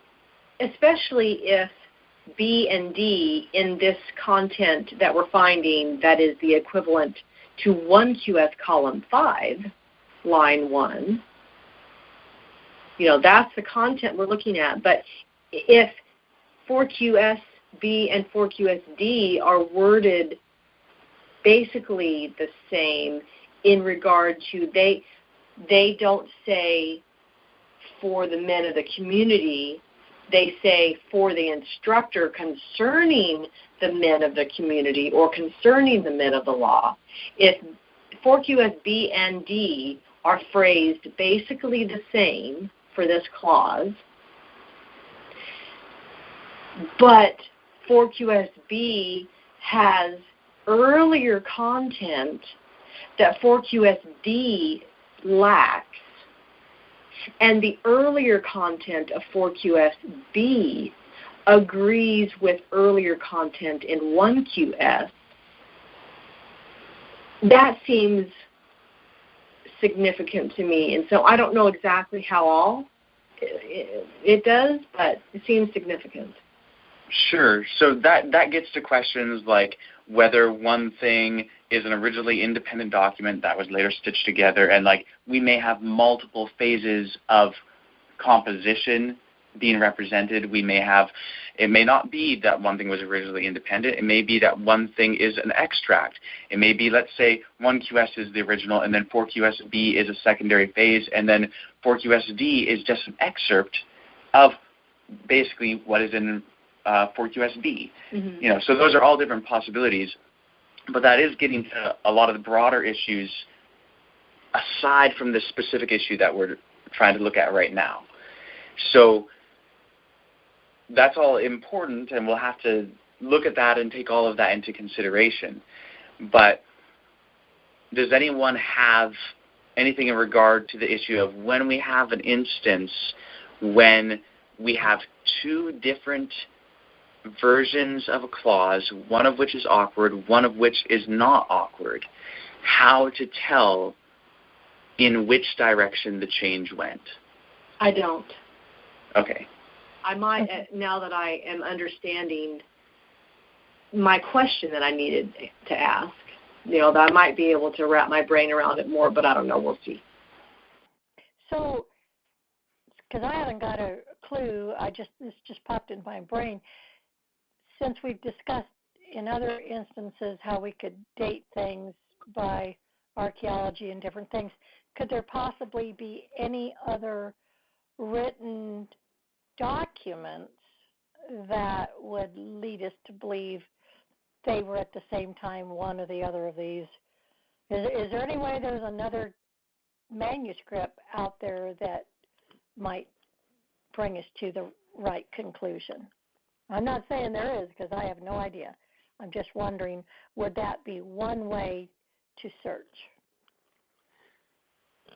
especially if B and D in this content that we're finding that is the equivalent to 1QS column 5, line 1, that's the content we're looking at. But if 4QSB and 4QSD are worded basically the same in regard to they don't say for the men of the community, they say for the instructor concerning the men of the community or concerning the men of the law. If 4QSB and D are phrased basically the same for this clause, but 4QSB has earlier content that 4QSD lacks, and the earlier content of 4QSB agrees with earlier content in 1QS, that seems significant to me. And so I don't know exactly how all it does, but it seems significant. Sure. So that gets to questions like whether one thing is an originally independent document that was later stitched together, and like we may have multiple phases of composition being represented. We may have, it may not be that one thing was originally independent. It may be that one thing is an extract. It may be, let's say, 1QS is the original, and then 4QSB is a secondary phase, and then 4QSD is just an excerpt of basically what is in 4QSB. So those are all different possibilities. but that is getting to a lot of the broader issues aside from the specific issue that we're trying to look at right now. So that's all important, and we'll have to look at that and take all of that into consideration. But does anyone have anything in regard to the issue of when we have an instance when we have two different versions of a clause, one of which is awkward, one of which is not awkward, how to tell in which direction the change went? I don't. Okay. I might, now that I am understanding my question that I needed to ask, that I might be able to wrap my brain around it more, but I don't know. We'll see. So, because I haven't got a clue, this just popped in my brain. Since we've discussed in other instances how we could date things by archaeology and different things, could there possibly be any other written documents that would lead us to believe they were at the same time one or the other of these? Is there any way there's another manuscript out there that might bring us to the right conclusion? I'm not saying there is, because I have no idea. I'm just wondering, would that be one way to search?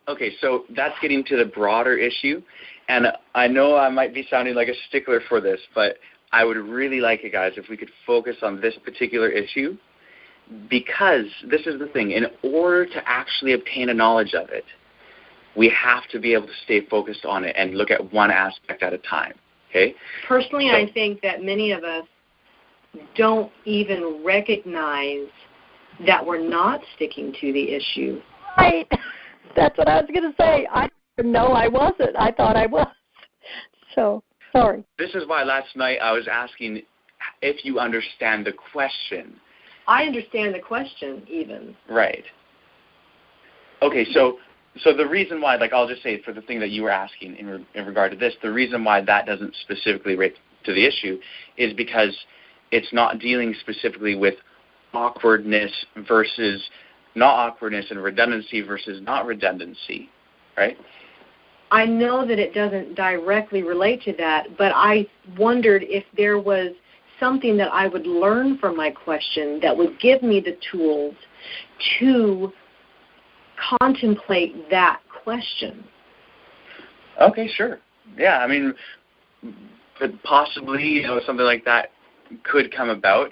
Okay, so that's getting to the broader issue, and I know I might be sounding like a stickler for this, but I would really like it, guys, if we could focus on this particular issue, because this is the thing. In order to actually obtain a knowledge of it, we have to be able to stay focused on it and look at one aspect at a time, okay? Personally, I think that many of us don't even recognize that we're not sticking to the issue. Right. That's what I was going to say. I didn't know I wasn't. I thought I was. So, sorry. This is why last night I was asking if you understand the question. I understand the question, even. Right. Okay, so the reason why, I'll just say for the thing that you were asking in regard to this, the reason why that doesn't specifically relate to the issue is because it's not dealing specifically with awkwardness versus not awkwardness and redundancy versus not redundancy, right? I know that it doesn't directly relate to that, but I wondered if there was something that I would learn from my question that would give me the tools to contemplate that question. Okay, sure. Yeah, I mean, possibly, something like that could come about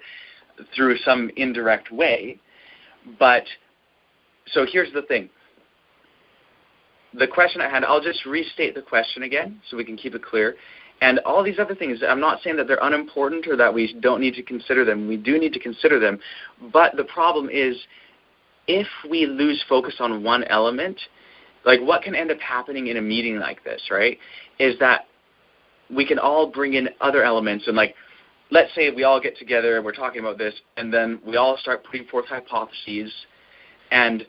through some indirect way, but so here's the thing. The question I had, I'll just restate the question again so we can keep it clear. And all these other things, I'm not saying that they're unimportant or that we don't need to consider them. We do need to consider them. But the problem is, if we lose focus on one element, what can end up happening in a meeting like this, right, is that we can all bring in other elements. And, let's say we all get together and we're talking about this, and then we all start putting forth hypotheses, and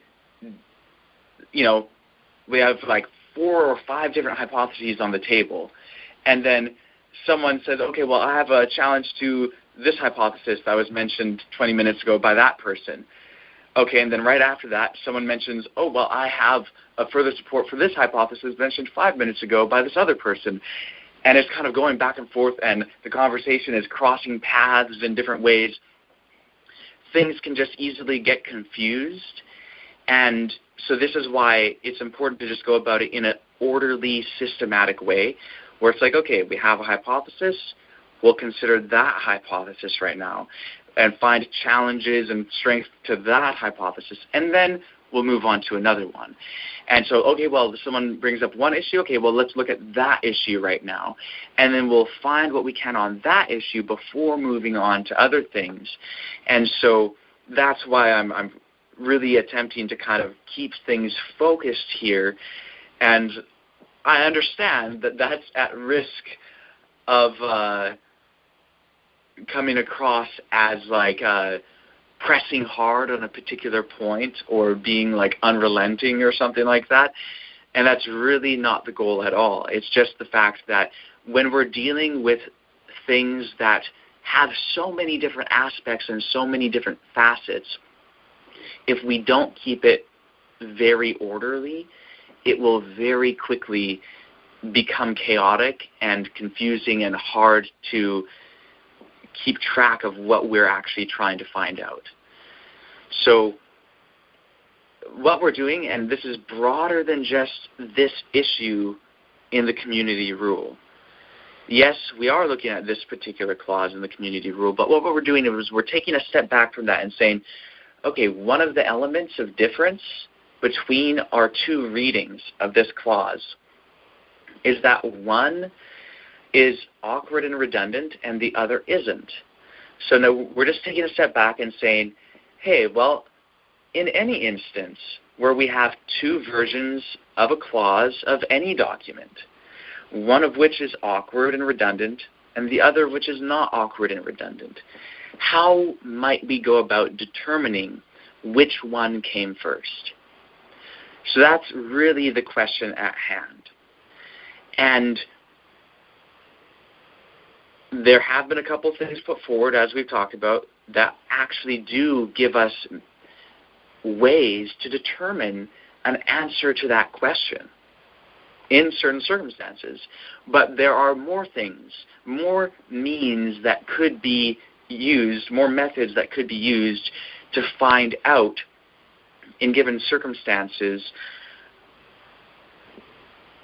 we have 4 or 5 different hypotheses on the table. And then someone says, okay, well, I have a challenge to this hypothesis that was mentioned 20 minutes ago by that person. Okay, and then right after that, someone mentions, oh, well, I have a further support for this hypothesis mentioned 5 minutes ago by this other person. And it's kind of going back and forth, and the conversation is crossing paths in different ways. Things can just easily get confused. And so this is why it's important to just go about it in an orderly, systematic way, where it's okay, we have a hypothesis, we'll consider that hypothesis right now and find challenges and strengths to that hypothesis, and then we'll move on to another one. And so, okay, well, someone brings up one issue, okay, well, let's look at that issue right now, and then we'll find what we can on that issue before moving on to other things. And so that's why I'm really attempting to kind of keep things focused here. And I understand that that's at risk of coming across as pressing hard on a particular point or being unrelenting or something like that. And that's really not the goal at all. It's just the fact that when we're dealing with things that have so many different aspects and so many different facets, if we don't keep it very orderly, it will very quickly become chaotic and confusing and hard to keep track of what we're actually trying to find out. So what we're doing, and this is broader than just this issue in the community rule. Yes, we are looking at this particular clause in the community rule, but what we're doing is we're taking a step back from that and saying, okay, one of the elements of difference between our two readings of this clause is that one is awkward and redundant and the other isn't. So now we're just taking a step back and saying, hey, well, in any instance where we have two versions of a clause of any document, one of which is awkward and redundant and the other which is not awkward and redundant, how might we go about determining which one came first? So that's really the question at hand. And there have been a couple things put forward, as we've talked about, that actually do give us ways to determine an answer to that question in certain circumstances. But there are more things, more means that could be used, more methods that could be used to find out in given circumstances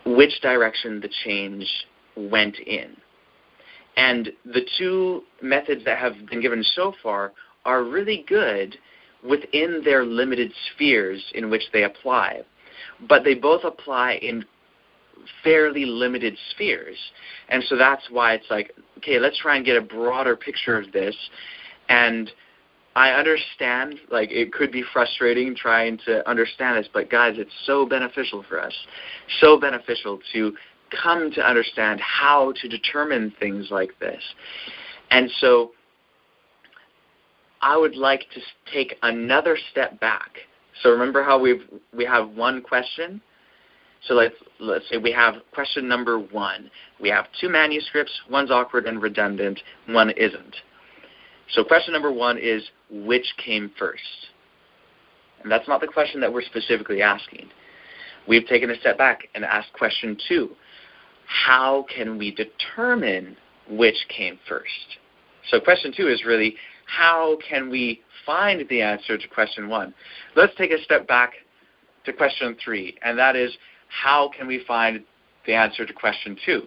which direction the change went in. And the two methods that have been given so far are really good within their limited spheres in which they apply. But they both apply in fairly limited spheres. And so that's why it's like, okay, let's try and get a broader picture of this. And I understand, like, it could be frustrating trying to understand this, but guys, it's so beneficial for us, so beneficial to come to understand how to determine things like this. And so I would like to take another step back. So remember how we have one question? So let's say we have question number one. We have two manuscripts, one's awkward and redundant, one isn't. So question number one is, which came first? And that's not the question that we're specifically asking. We've taken a step back and asked question two. How can we determine which came first? So question two is really, how can we find the answer to question one? Let's take a step back to question three, and that is, how can we find the answer to question two?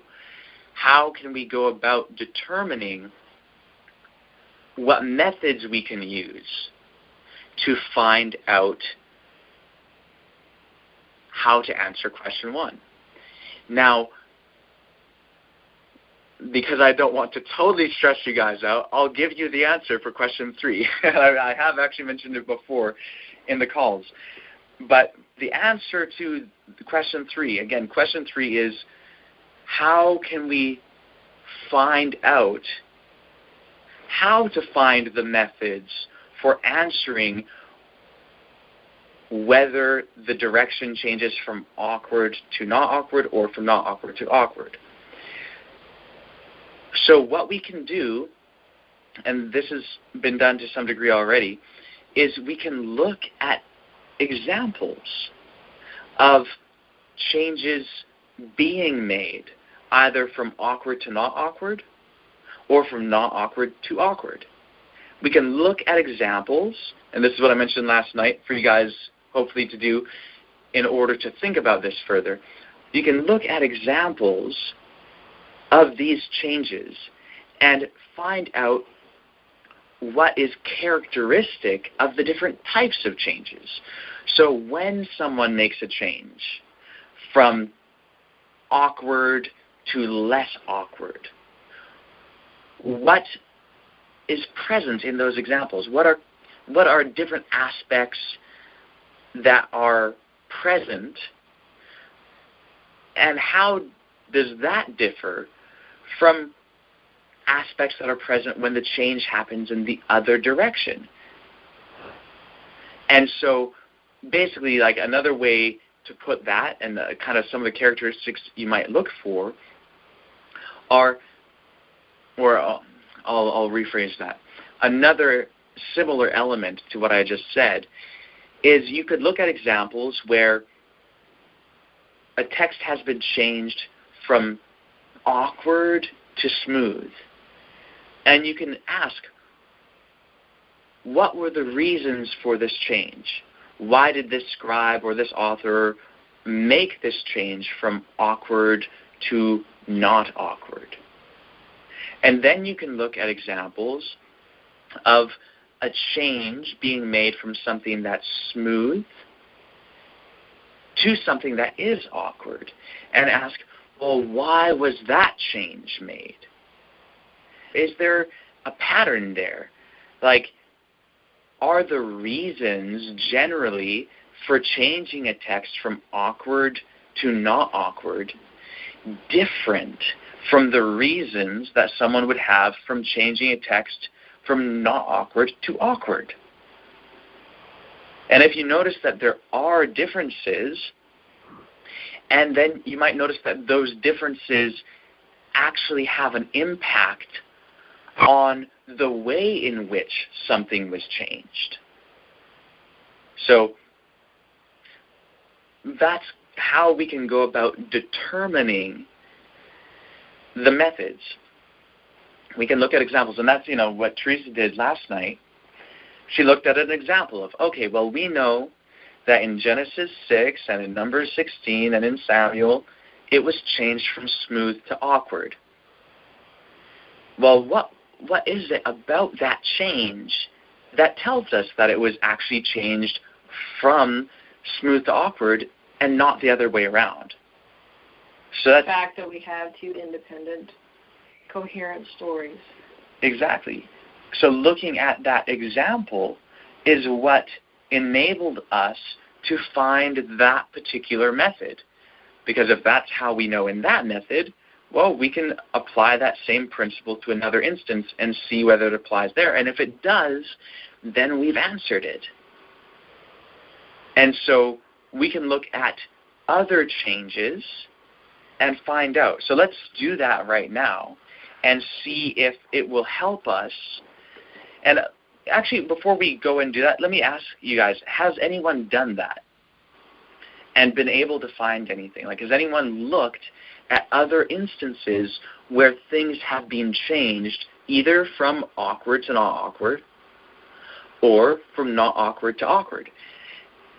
How can we go about determining what methods we can use to find out how to answer question one? Now, because I don't want to totally stress you guys out, I'll give you the answer for question three. I have actually mentioned it before in the calls. But the answer to question three, again, question three is, how can we find out how to find the methods for answering whether the direction changes from awkward to not awkward or from not awkward to awkward? So what we can do, and this has been done to some degree already, is we can look at examples of changes being made either from awkward to not awkward or from not awkward to awkward. We can look at examples, and this is what I mentioned last night for you guys hopefully to do in order to think about this further. You can look at examples of these changes and find out what is characteristic of the different types of changes. So when someone makes a change from awkward to less awkward, what is present in those examples? What are different aspects that are present, and how does that differ from aspects that are present when the change happens in the other direction? And so basically, like, another way to put that, and kind of some of the characteristics you might look for are, or I'll rephrase that. Another similar element to what I just said is you could look at examples where a text has been changed from awkward to smooth. And you can ask, what were the reasons for this change? Why did this scribe or this author make this change from awkward to not awkward? And then you can look at examples of a change being made from something that's smooth to something that is awkward, and ask, well, why was that change made? Is there a pattern there? Like, are the reasons generally for changing a text from awkward to not awkward different from the reasons that someone would have from changing a text from not awkward to awkward? And if you notice that there are differences, and then you might notice that those differences actually have an impact on the way in which something was changed. So that's how we can go about determining the methods. We can look at examples, and that's, what Teresa did last night. She looked at an example of, okay, well, we know that in Genesis 6 and in Numbers 16 and in Samuel, it was changed from smooth to awkward. Well, what is it about that change that tells us that it was actually changed from smooth to awkward and not the other way around? So that's the fact that we have two independent, coherent stories. Exactly. So looking at that example is what enabled us to find that particular method. Because if that's how we know in that method, well, we can apply that same principle to another instance and see whether it applies there. And if it does, then we've answered it. And so we can look at other changes and find out. So let's do that right now and see if it will help us. And actually, before we go and do that, let me ask you guys, has anyone done that and been able to find anything? Like, has anyone looked at other instances where things have been changed either from awkward to not awkward or from not awkward to awkward?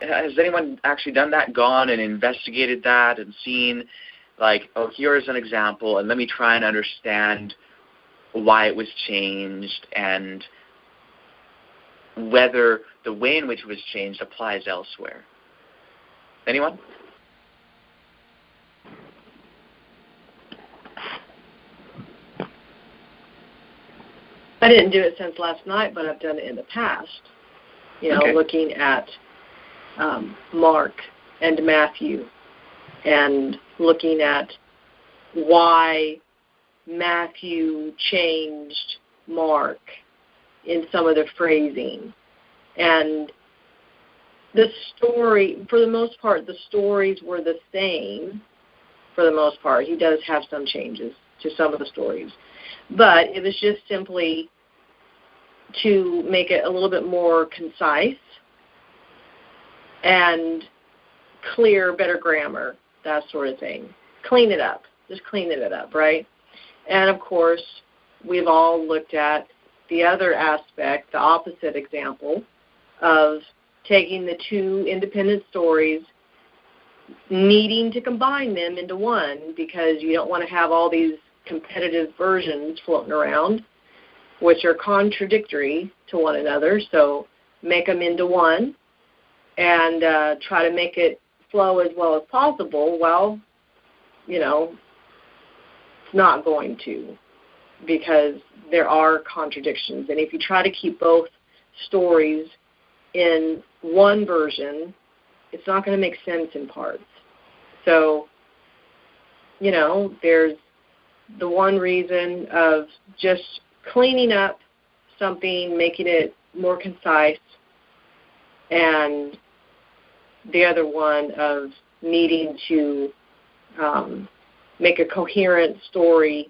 Has anyone actually done that, gone and investigated that and seen, like, oh, here's an example, and let me try and understand why it was changed and whether the way in which it was changed applies elsewhere? Anyone? I didn't do it since last night, but I've done it in the past. Okay. Looking at Mark and Matthew and looking at why Matthew changed Mark in some of the phrasing. And the story, for the most part, the stories were the same for the most part. He does have some changes to some of the stories. But it was just simply to make it a little bit more concise and clear, better grammar, that sort of thing. Clean it up. Just cleaning it up, right? And, of course, we've all looked at the other aspect, the opposite example, of taking the two independent stories, needing to combine them into one because you don't want to have all these competitive versions floating around, which are contradictory to one another. So make them into one and try to make it flow as well as possible. Well, it's not going to, because there are contradictions. And if you try to keep both stories in one version, it's not going to make sense in parts. So, there's the one reason of just cleaning up something, making it more concise, and the other one of needing to make a coherent story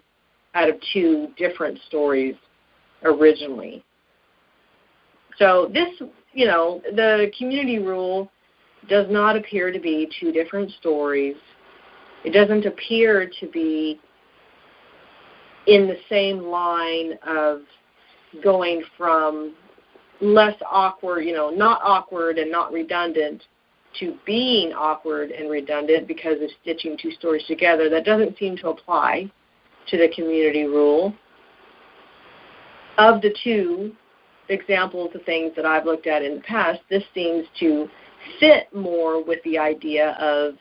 out of two different stories originally. So this the community rule does not appear to be two different stories. It doesn't appear to be in the same line of going from less awkward, not awkward and not redundant, to being awkward and redundant because of stitching two stories together. That doesn't seem to apply to the community rule. Of the two examples of things that I've looked at in the past, this seems to fit more with the idea of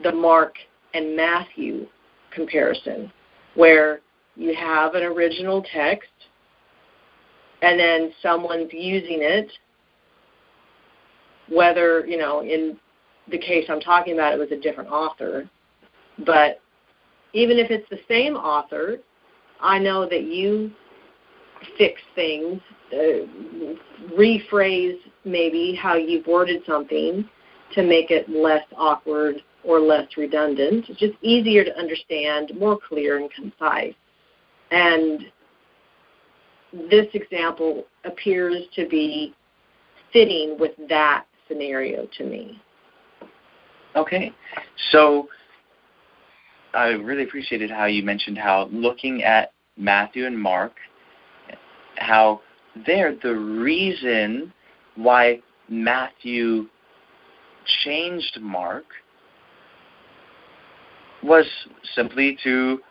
the Mark and Matthew comparison, where you have an original text and then someone's using it, whether, in the case I'm talking about, it was a different author. But even if it's the same author, I know that you fix things, rephrase maybe how you've worded something to make it less awkward or less redundant. It's just easier to understand, more clear and concise. And this example appears to be fitting with that scenario to me. Okay. So I really appreciated how you mentioned how looking at Matthew and Mark, how they're the reason why Matthew changed Mark was simply to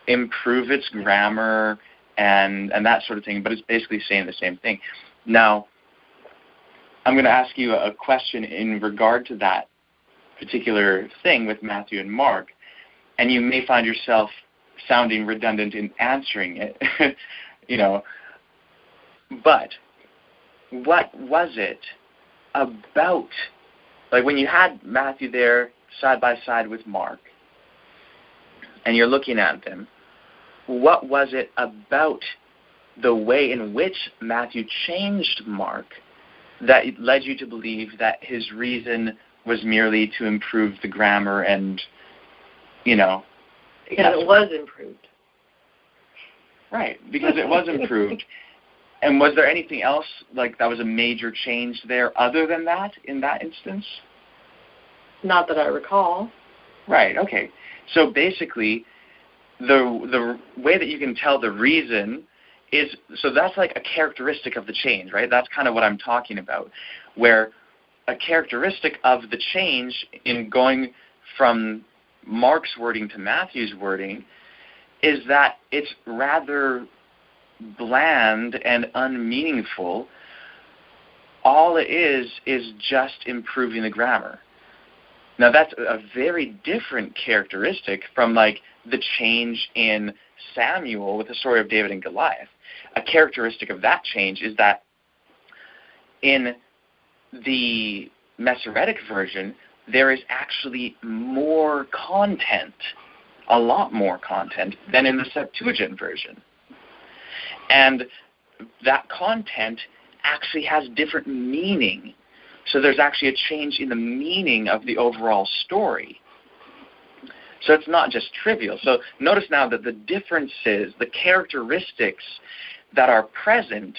improve its grammar and that sort of thing, but it's basically saying the same thing. Now, I'm going to ask you a question in regard to that particular thing with Matthew and Mark, and you may find yourself sounding redundant in answering it, But what was it about, like when you had Matthew there side by side with Mark, and you're looking at them, what was it about the way in which Matthew changed Mark that led you to believe that his reason was merely to improve the grammar and, Because it was improved. Right, because it was improved. And was there anything else, like that was a major change there other than that in that instance? Not that I recall. Right, okay. So basically, the way that you can tell the reason is, so that's like a characteristic of the change, right? That's kind of what I'm talking about, where a characteristic of the change in going from Mark's wording to Matthew's wording is that it's rather bland and unmeaningful. All it is just improving the grammar. Now that's a very different characteristic from like the change in Samuel with the story of David and Goliath. A characteristic of that change is that in the Masoretic version, there is actually more content, a lot more content, than in the Septuagint version. And that content actually has different meaning. So there's actually a change in the meaning of the overall story. So it's not just trivial. So notice now that the differences, the characteristics that are present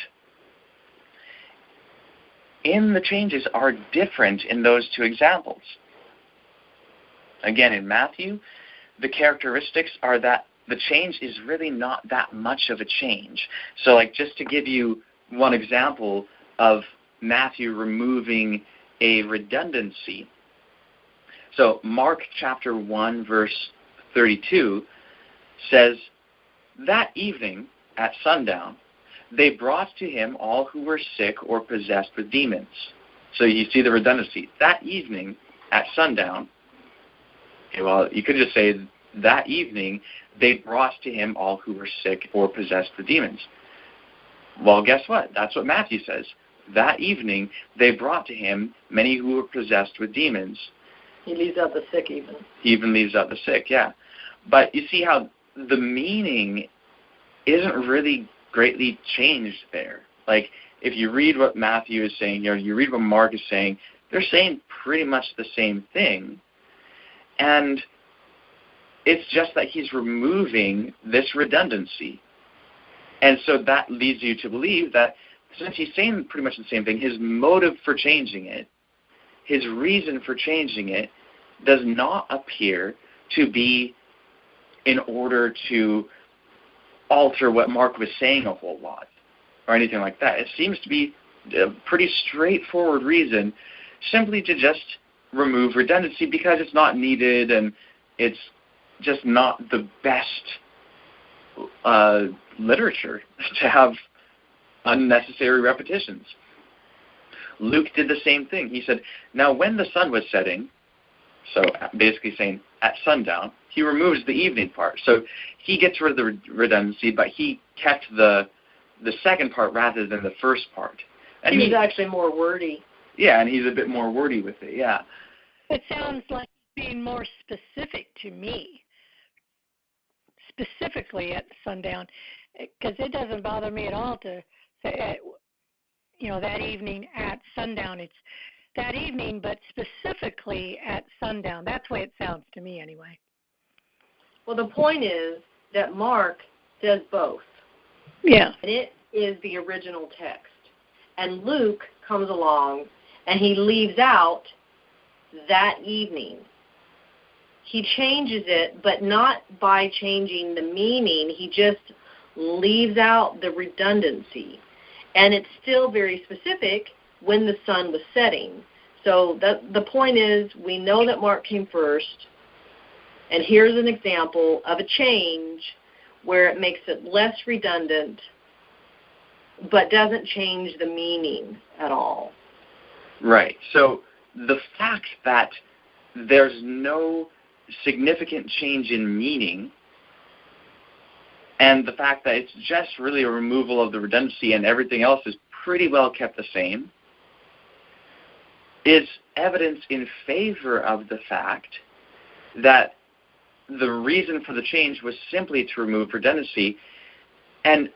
in the changes are different in those two examples. Again, in Matthew, the characteristics are that the change is really not that much of a change. So like just to give you one example of Matthew removing a redundancy. So Mark chapter 1 verse 32 says, "That evening at sundown, they brought to him all who were sick or possessed with demons." So you see the redundancy. That evening at sundown, okay, well, you could just say that evening they brought to him all who were sick or possessed with demons. Well, guess what? That's what Matthew says. That evening they brought to him many who were possessed with demons. He leaves out the sick even. He even leaves out the sick, yeah. But you see how the meaning isn't really greatly changed there. Like, if you read what Matthew is saying, you read what Mark is saying, they're saying pretty much the same thing. And it's just that he's removing this redundancy. And so that leads you to believe that since he's saying pretty much the same thing, his motive for changing it, his reason for changing it, does not appear to be in order to alter what Mark was saying a whole lot or anything like that. It seems to be a pretty straightforward reason, simply to just remove redundancy because it's not needed and it's just not the best literature to have unnecessary repetitions. Luke did the same thing. He said, now when the sun was setting, so basically saying at sundown, he removes the evening part. So he gets rid of the redundancy, but he kept the second part rather than the first part. And he was actually more wordy. Yeah, and he's a bit more wordy with it, yeah. It sounds like being more specific to me, specifically at sundown, because it doesn't bother me at all to say, that evening at sundown. It's that evening, but specifically at sundown. That's the way it sounds to me anyway. Well, the point is that Mark says both. Yeah. And it is the original text. And Luke comes along and he leaves out that evening. He changes it, but not by changing the meaning. He just leaves out the redundancy. And it's still very specific when the sun was setting. So the point is, we know that Mark came first, and here's an example of a change where it makes it less redundant but doesn't change the meaning at all. Right. So the fact that there's no significant change in meaning, and the fact that it's just really a removal of the redundancy and everything else is pretty well kept the same, is evidence in favor of the fact that the reason for the change was simply to remove redundancy. And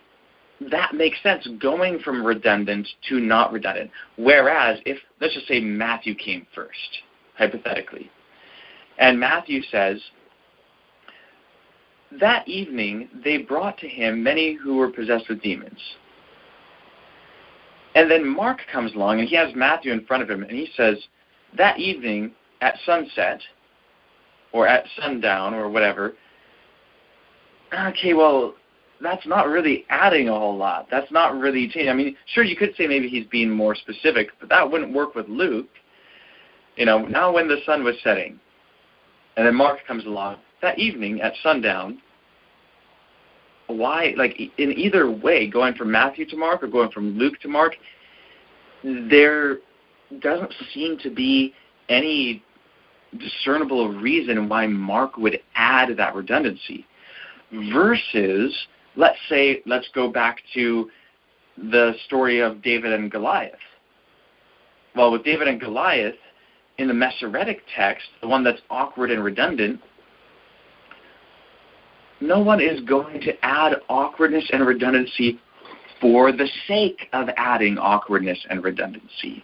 that makes sense, going from redundant to not redundant. Whereas if, let's just say Matthew came first, hypothetically, and Matthew says, that evening they brought to him many who were possessed with demons. And then Mark comes along and he has Matthew in front of him and he says, that evening at sunset or at sundown or whatever, okay, well, that's not really adding a whole lot. That's not really changing. I mean, sure, you could say maybe he's being more specific, but that wouldn't work with Luke. Now when the sun was setting, and then Mark comes along, that evening at sundown, why, in either way, going from Matthew to Mark or going from Luke to Mark, there doesn't seem to be any discernible reason why Mark would add that redundancy. Versus, let's go back to the story of David and Goliath. Well, with David and Goliath, in the Masoretic text, the one that's awkward and redundant, no one is going to add awkwardness and redundancy for the sake of adding awkwardness and redundancy.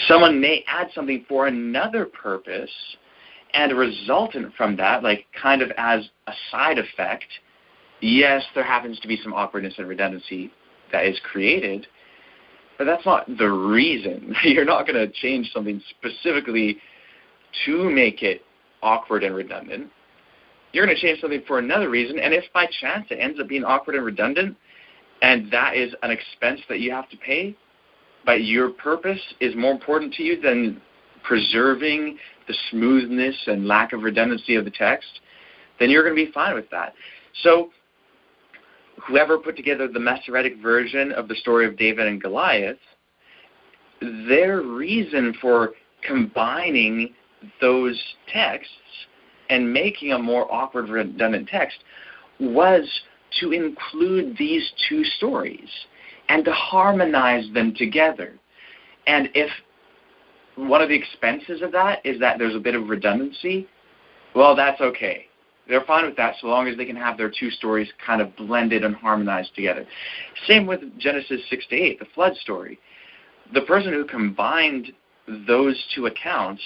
Someone may add something for another purpose, and resultant from that, kind of as a side effect, yes, there happens to be some awkwardness and redundancy that is created, but that's not the reason. You're not going to change something specifically to make it awkward and redundant. You're going to change something for another reason, and if by chance it ends up being awkward and redundant, and that is an expense that you have to pay, but your purpose is more important to you than preserving the smoothness and lack of redundancy of the text, then you're going to be fine with that. So whoever put together the Masoretic version of the story of David and Goliath, their reason for combining those texts and making a more awkward, redundant text was to include these two stories and to harmonize them together. And if one of the expenses of that is that there's a bit of redundancy, well, that's okay. They're fine with that so long as they can have their two stories kind of blended and harmonized together. Same with Genesis 6-8, the flood story. The person who combined those two accounts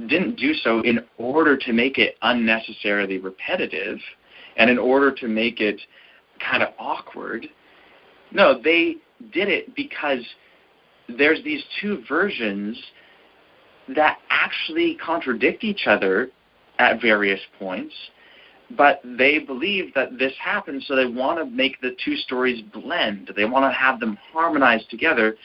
didn't do so in order to make it unnecessarily repetitive and in order to make it kind of awkward. No, they did it because there's these two versions that actually contradict each other at various points, but they believe that this happens, so they want to make the two stories blend. They want to have them harmonize together.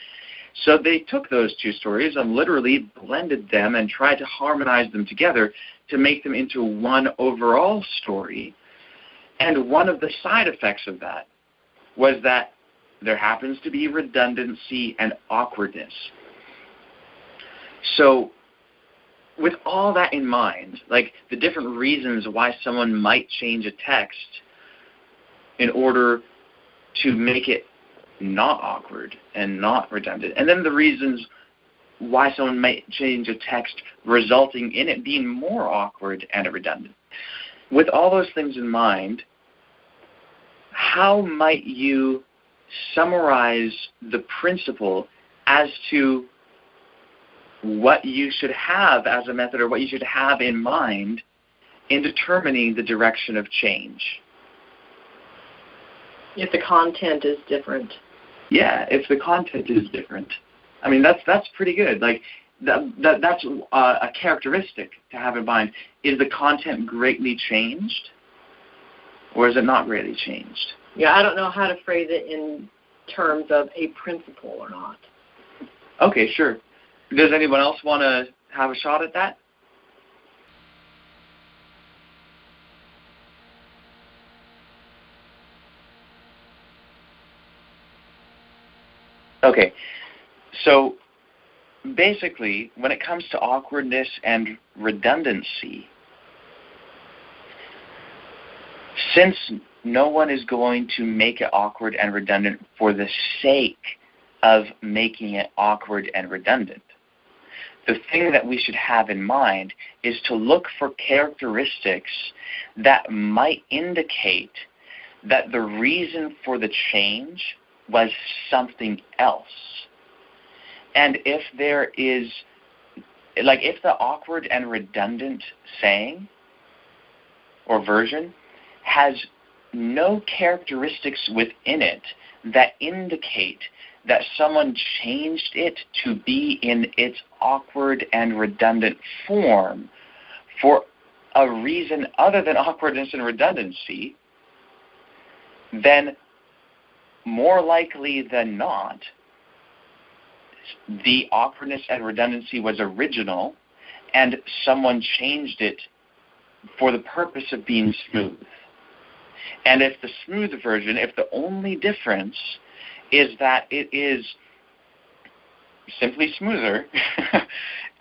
So they took those two stories and literally blended them and tried to harmonize them together to make them into one overall story. And one of the side effects of that was that there happens to be redundancy and awkwardness. So with all that in mind, like the different reasons why someone might change a text in order to make it not awkward and not redundant, and then the reasons why someone might change a text resulting in it being more awkward and redundant. With all those things in mind, how might you summarize the principle as to what you should have as a method or what you should have in mind in determining the direction of change? If the content is different. Yeah, if the content is different. I mean, that's pretty good. Like that's a characteristic to have in mind. Is the content greatly changed, or is it not greatly changed? Yeah, I don't know how to phrase it in terms of a principle or not. Okay, sure. Does anyone else want to have a shot at that? Okay, so basically, when it comes to awkwardness and redundancy, since no one is going to make it awkward and redundant for the sake of making it awkward and redundant, the thing that we should have in mind is to look for characteristics that might indicate that the reason for the change was something else. And if there is, like if the awkward and redundant saying or version has no characteristics within it that indicate that someone changed it to be in its awkward and redundant form for a reason other than awkwardness and redundancy, then more likely than not, the awkwardness and redundancy was original and someone changed it for the purpose of being smooth. And if the smooth version, if the only difference is that it is simply smoother,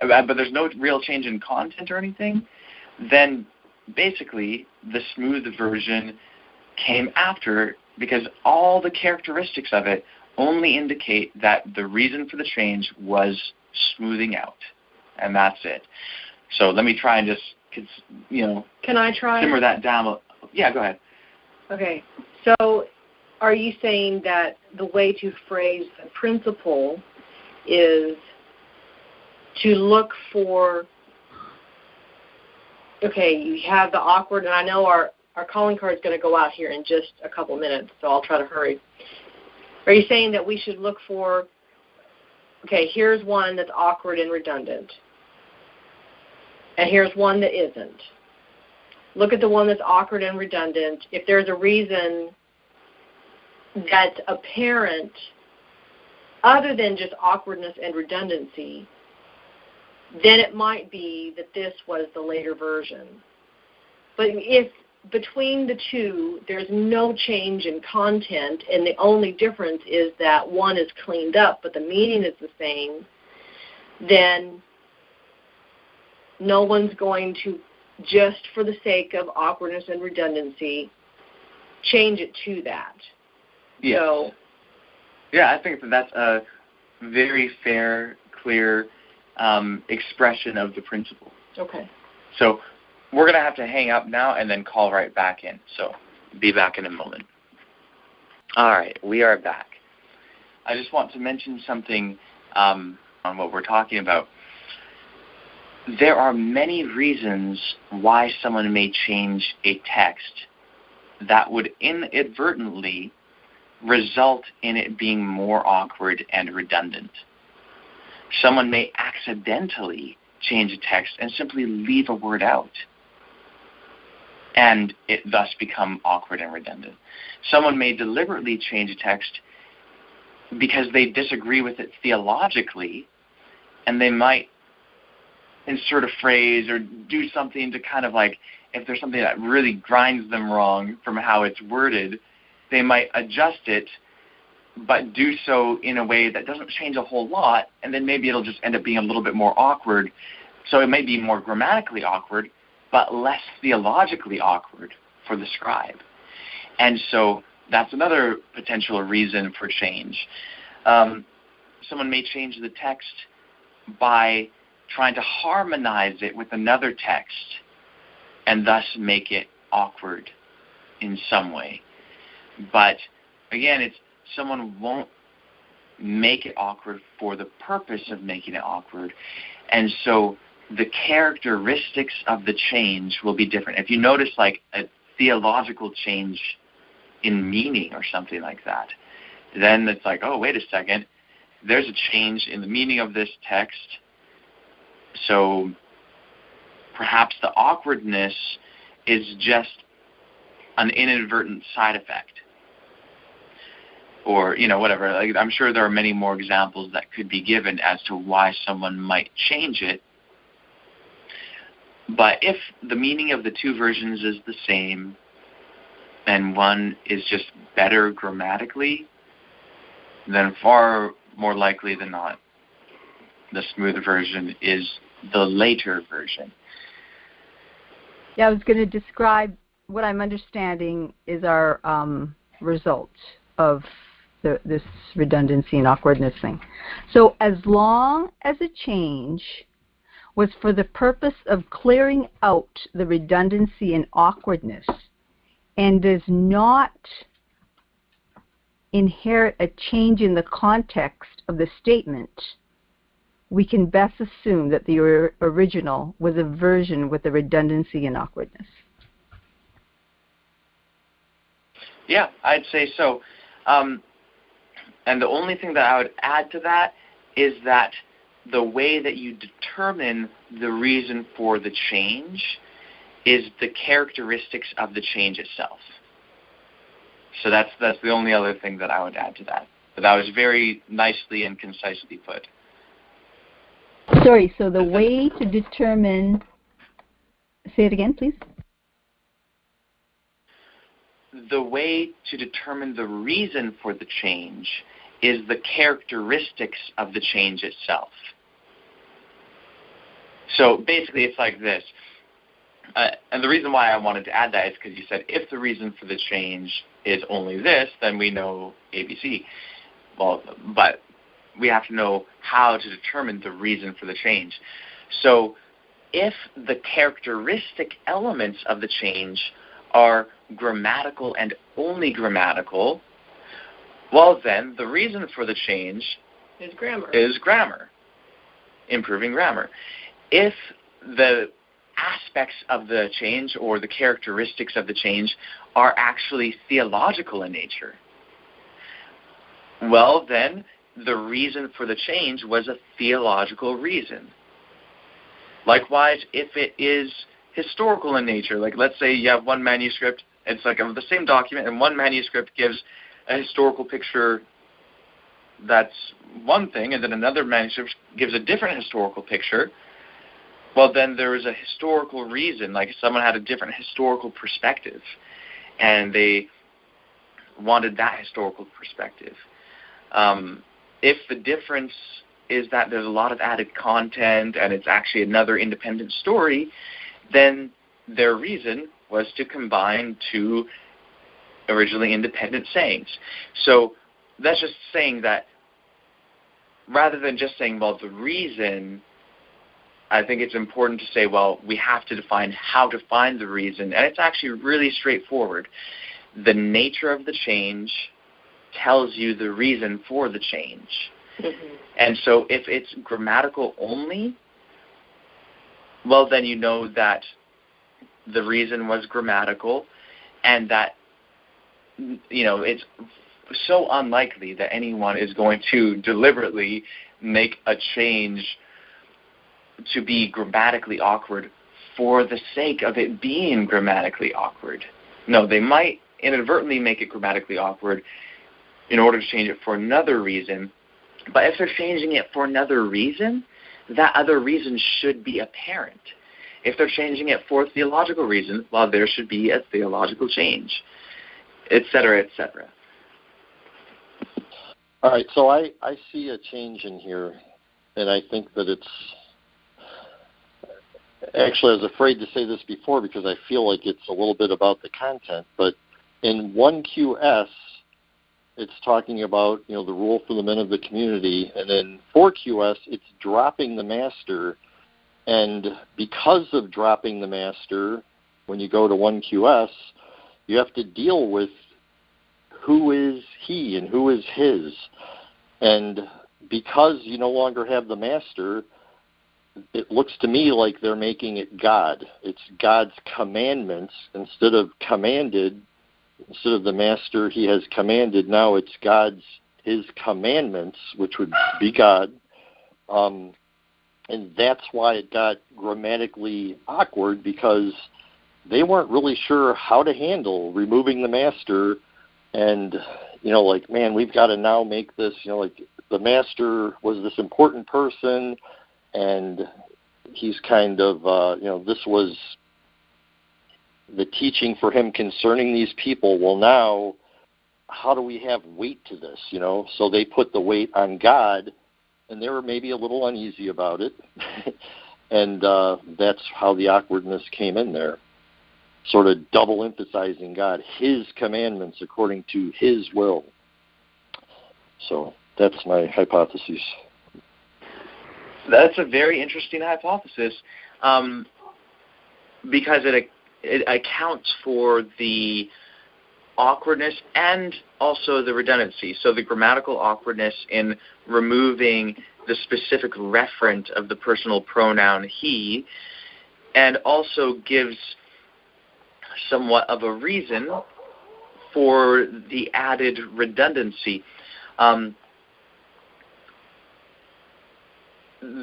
but there's no real change in content or anything, then basically the smooth version came after, because all the characteristics of it only indicate that the reason for the change was smoothing out, and that's it. So let me try and just, Can I try? Simmer that down. Yeah, go ahead. Okay. So are you saying that the way to phrase the principle is to look for, okay, you have the awkward, and I know our calling card is going to go out here in just a couple minutes, so I'll try to hurry. Are you saying that we should look for, okay, here's one that's awkward and redundant, and here's one that isn't. Look at the one that's awkward and redundant. If there's a reason that's apparent other than just awkwardness and redundancy, then it might be that this was the later version. But if between the two there's no change in content and the only difference is that one is cleaned up but the meaning is the same, then no one's going to, just for the sake of awkwardness and redundancy, change it to that. Yes. So, yeah, I think that's a very fair, clear expression of the principle. Okay. So we're going to have to hang up now and then call right back in. So be back in a moment. All right, we are back. I just want to mention something on what we're talking about. There are many reasons why someone may change a text that would inadvertently result in it being more awkward and redundant. Someone may accidentally change a text and simply leave a word out, and it thus become awkward and redundant. Someone may deliberately change a text because they disagree with it theologically, and they might insert a phrase or do something to kind of like, if there's something that really grinds them wrong from how it's worded, they might adjust it, but do so in a way that doesn't change a whole lot, and then maybe it'll just end up being a little bit more awkward. So it may be more grammatically awkward, but less theologically awkward for the scribe. And so that's another potential reason for change. Someone may change the text by trying to harmonize it with another text and thus make it awkward in some way. But again, someone won't make it awkward for the purpose of making it awkward. And so the characteristics of the change will be different. If you notice like a theological change in meaning or something like that, then it's like, oh, wait a second, there's a change in the meaning of this text. So perhaps the awkwardness is just an inadvertent side effect. Or, whatever. Like, I'm sure there are many more examples that could be given as to why someone might change it. But if the meaning of the two versions is the same and one is just better grammatically, then far more likely than not, the smoother version is the later version. Yeah, I was going to describe what I'm understanding is our result of this redundancy and awkwardness thing. So as long as a change was for the purpose of clearing out the redundancy and awkwardness and does not inherit a change in the context of the statement, we can best assume that the original was a version with the redundancy and awkwardness. Yeah, I'd say so. And the only thing that I would add to that is that the way that you determine the reason for the change is the characteristics of the change itself. So that's the only other thing that I would add to that. But that was very nicely and concisely put. Sorry, so the way to determine, say it again, please. The way to determine the reason for the change is the characteristics of the change itself. So basically it's like this. And the reason why I wanted to add that is because you said if the reason for the change is only this, then we know ABC. Well, but we have to know how to determine the reason for the change. So if the characteristic elements of the change are grammatical and only grammatical, well then the reason for the change is grammar. Improving grammar. If the aspects of the change or the characteristics of the change are actually theological in nature, well then the reason for the change was a theological reason. Likewise, if it is historical in nature, like let's say you have one manuscript, it's like of the same document, and one manuscript gives a historical picture that's one thing, and then another manuscript gives a different historical picture, well then there is a historical reason, like someone had a different historical perspective, and they wanted that historical perspective. If the difference is that there's a lot of added content and it's actually another independent story, then their reason was to combine two originally independent sayings. So that's just saying that rather than just saying, well, the reason, I think it's important to say, well, we have to define how to find the reason, and it's actually really straightforward. The nature of the change tells you the reason for the change. Mm-hmm. And so if it's grammatical only, well, then you know that the reason was grammatical and that, it's so unlikely that anyone is going to deliberately make a change to be grammatically awkward for the sake of it being grammatically awkward. No, they might inadvertently make it grammatically awkward in order to change it for another reason. But if they're changing it for another reason, that other reason should be apparent. If they're changing it for a theological reason, well, there should be a theological change, et cetera, et cetera. All right, so I see a change in here, and I think that it's actually, I was afraid to say this before because I feel like it's a little bit about the content, but in 1QS, it's talking about, the rule for the men of the community, and in 4QS, it's dropping the master, and because of dropping the master, when you go to 1QS, you have to deal with who is he and who is his, and because you no longer have the master, it looks to me like they're making it God. It's God's commandments instead of commanded. Instead of the master he has commanded, now it's his commandments, which would be God. And that's why it got grammatically awkward, because they weren't really sure how to handle removing the master. And, man, we've got to now make this, the master was this important person, and he's kind of, this was the teaching for him concerning these people. Well, now, how do we have weight to this, So they put the weight on God, and they were maybe a little uneasy about it. And that's how the awkwardness came in there, sort of double emphasizing God, his commandments according to his will. So that's my hypothesis. That's a very interesting hypothesis, because it accounts for the awkwardness and also the redundancy. So the grammatical awkwardness in removing the specific referent of the personal pronoun he, and also gives somewhat of a reason for the added redundancy.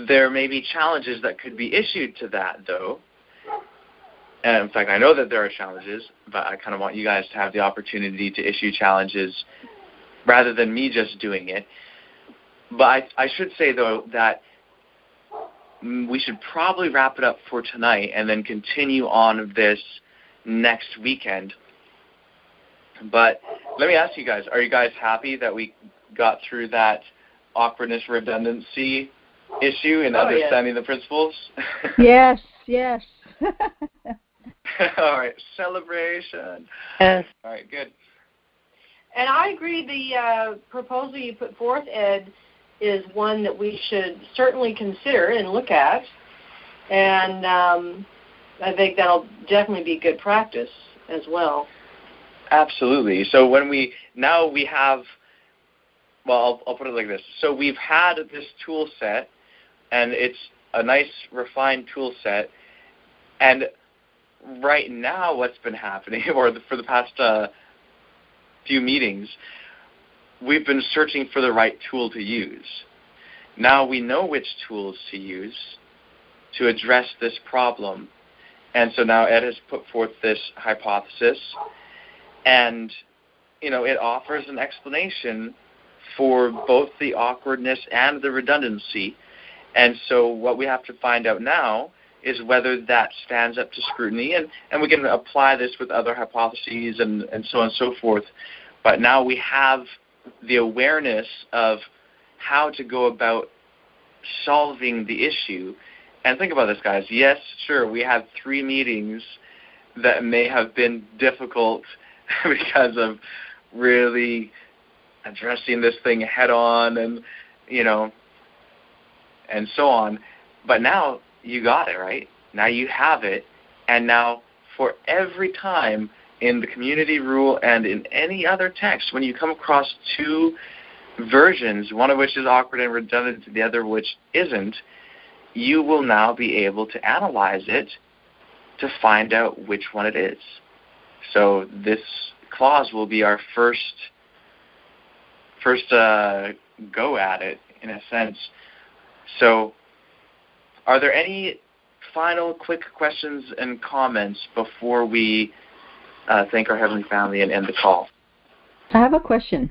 There may be challenges that could be issued to that, though. And in fact, I know that there are challenges, but I kind of want you guys to have the opportunity to issue challenges rather than me just doing it. But I should say, though, that we should probably wrap it up for tonight and then continue on this next weekend. But let me ask you guys, are you guys happy that we got through that awkwardness redundancy issue and understanding the principles? Yes. All right, celebration. Yes. All right, good. And I agree the proposal you put forth, Ed, is one that we should certainly consider and look at. And I think that'll definitely be good practice as well. Absolutely. So when we have, well, I'll put it like this. So we've had this tool set, and it's a nice, refined tool set. And right now what's been happening, or for the past few meetings, we've been searching for the right tool to use. Now we know which tools to use to address this problem. And so now Ed has put forth this hypothesis, and, it offers an explanation for both the awkwardness and the redundancy. And so what we have to find out now is whether that stands up to scrutiny, and we can apply this with other hypotheses and so on and so forth. But now we have the awareness of how to go about solving the issue. And think about this, guys. Yes, sure, we had 3 meetings that may have been difficult because of really addressing this thing head on and, and so on. But now you got it, right? Now you have it. And now for every time in the community rule and in any other text, when you come across 2 versions, one of which is awkward and redundant, the other which isn't, you will now be able to analyze it to find out which one it is. So this clause will be our first go at it, in a sense. So, are there any final quick questions and comments before we thank our Heavenly Family and end the call? I have a question.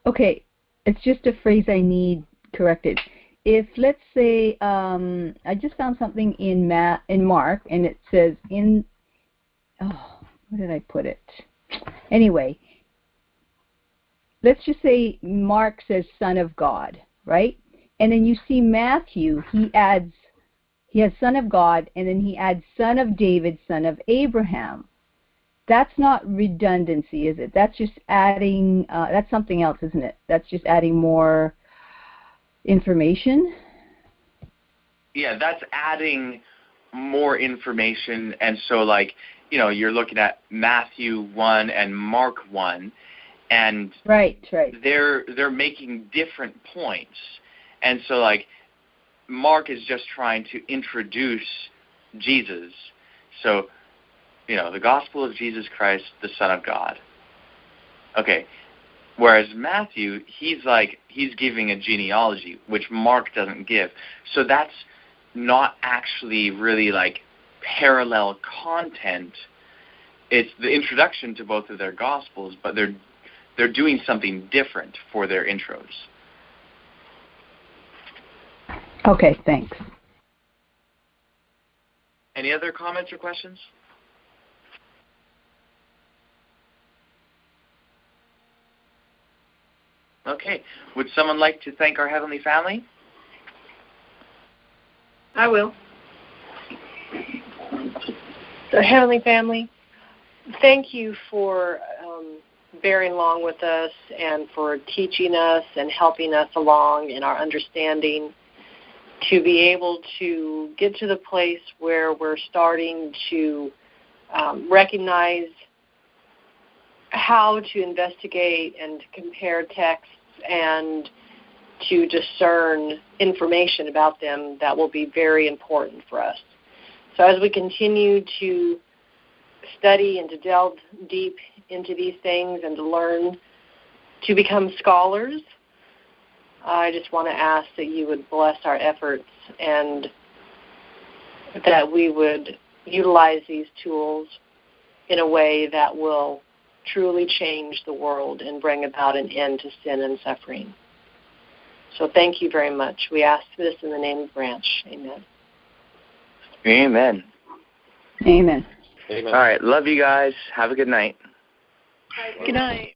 Okay, it's just a phrase I need corrected. If, let's say, I just found something in Mark, and it says where did I put it? Anyway, let's just say Mark says Son of God, right? And then you see Matthew, he has Son of God, and then he adds Son of David, Son of Abraham. That's not redundancy, is it? That's just adding, that's something else, isn't it? That's just adding more information? Yeah, that's adding more information. And so, like, you know, you're looking at Matthew 1 and Mark 1, and right. They're making different points. And so, like, Mark is just trying to introduce Jesus. So, you know, the gospel of Jesus Christ, the Son of God. Okay. Whereas Matthew, he's giving a genealogy, which Mark doesn't give. So that's not actually really like parallel content. It's the introduction to both of their gospels, but they're doing something different for their intros. Okay, thanks. Any other comments or questions? Okay. Would someone like to thank our Heavenly Family? I will. So, Heavenly Family, thank you for bearing along with us and for teaching us and helping us along in our understanding to be able to get to the place where we're starting to recognize how to investigate and to compare texts and to discern information about them that will be very important for us. So as we continue to study and to delve deep into these things and to learn to become scholars, I just want to ask that you would bless our efforts and that we would utilize these tools in a way that will truly change the world and bring about an end to sin and suffering. So thank you very much. We ask this in the name of Branch. Amen. Amen. Amen. Amen. All right. Love you guys. Have a good night. Good night.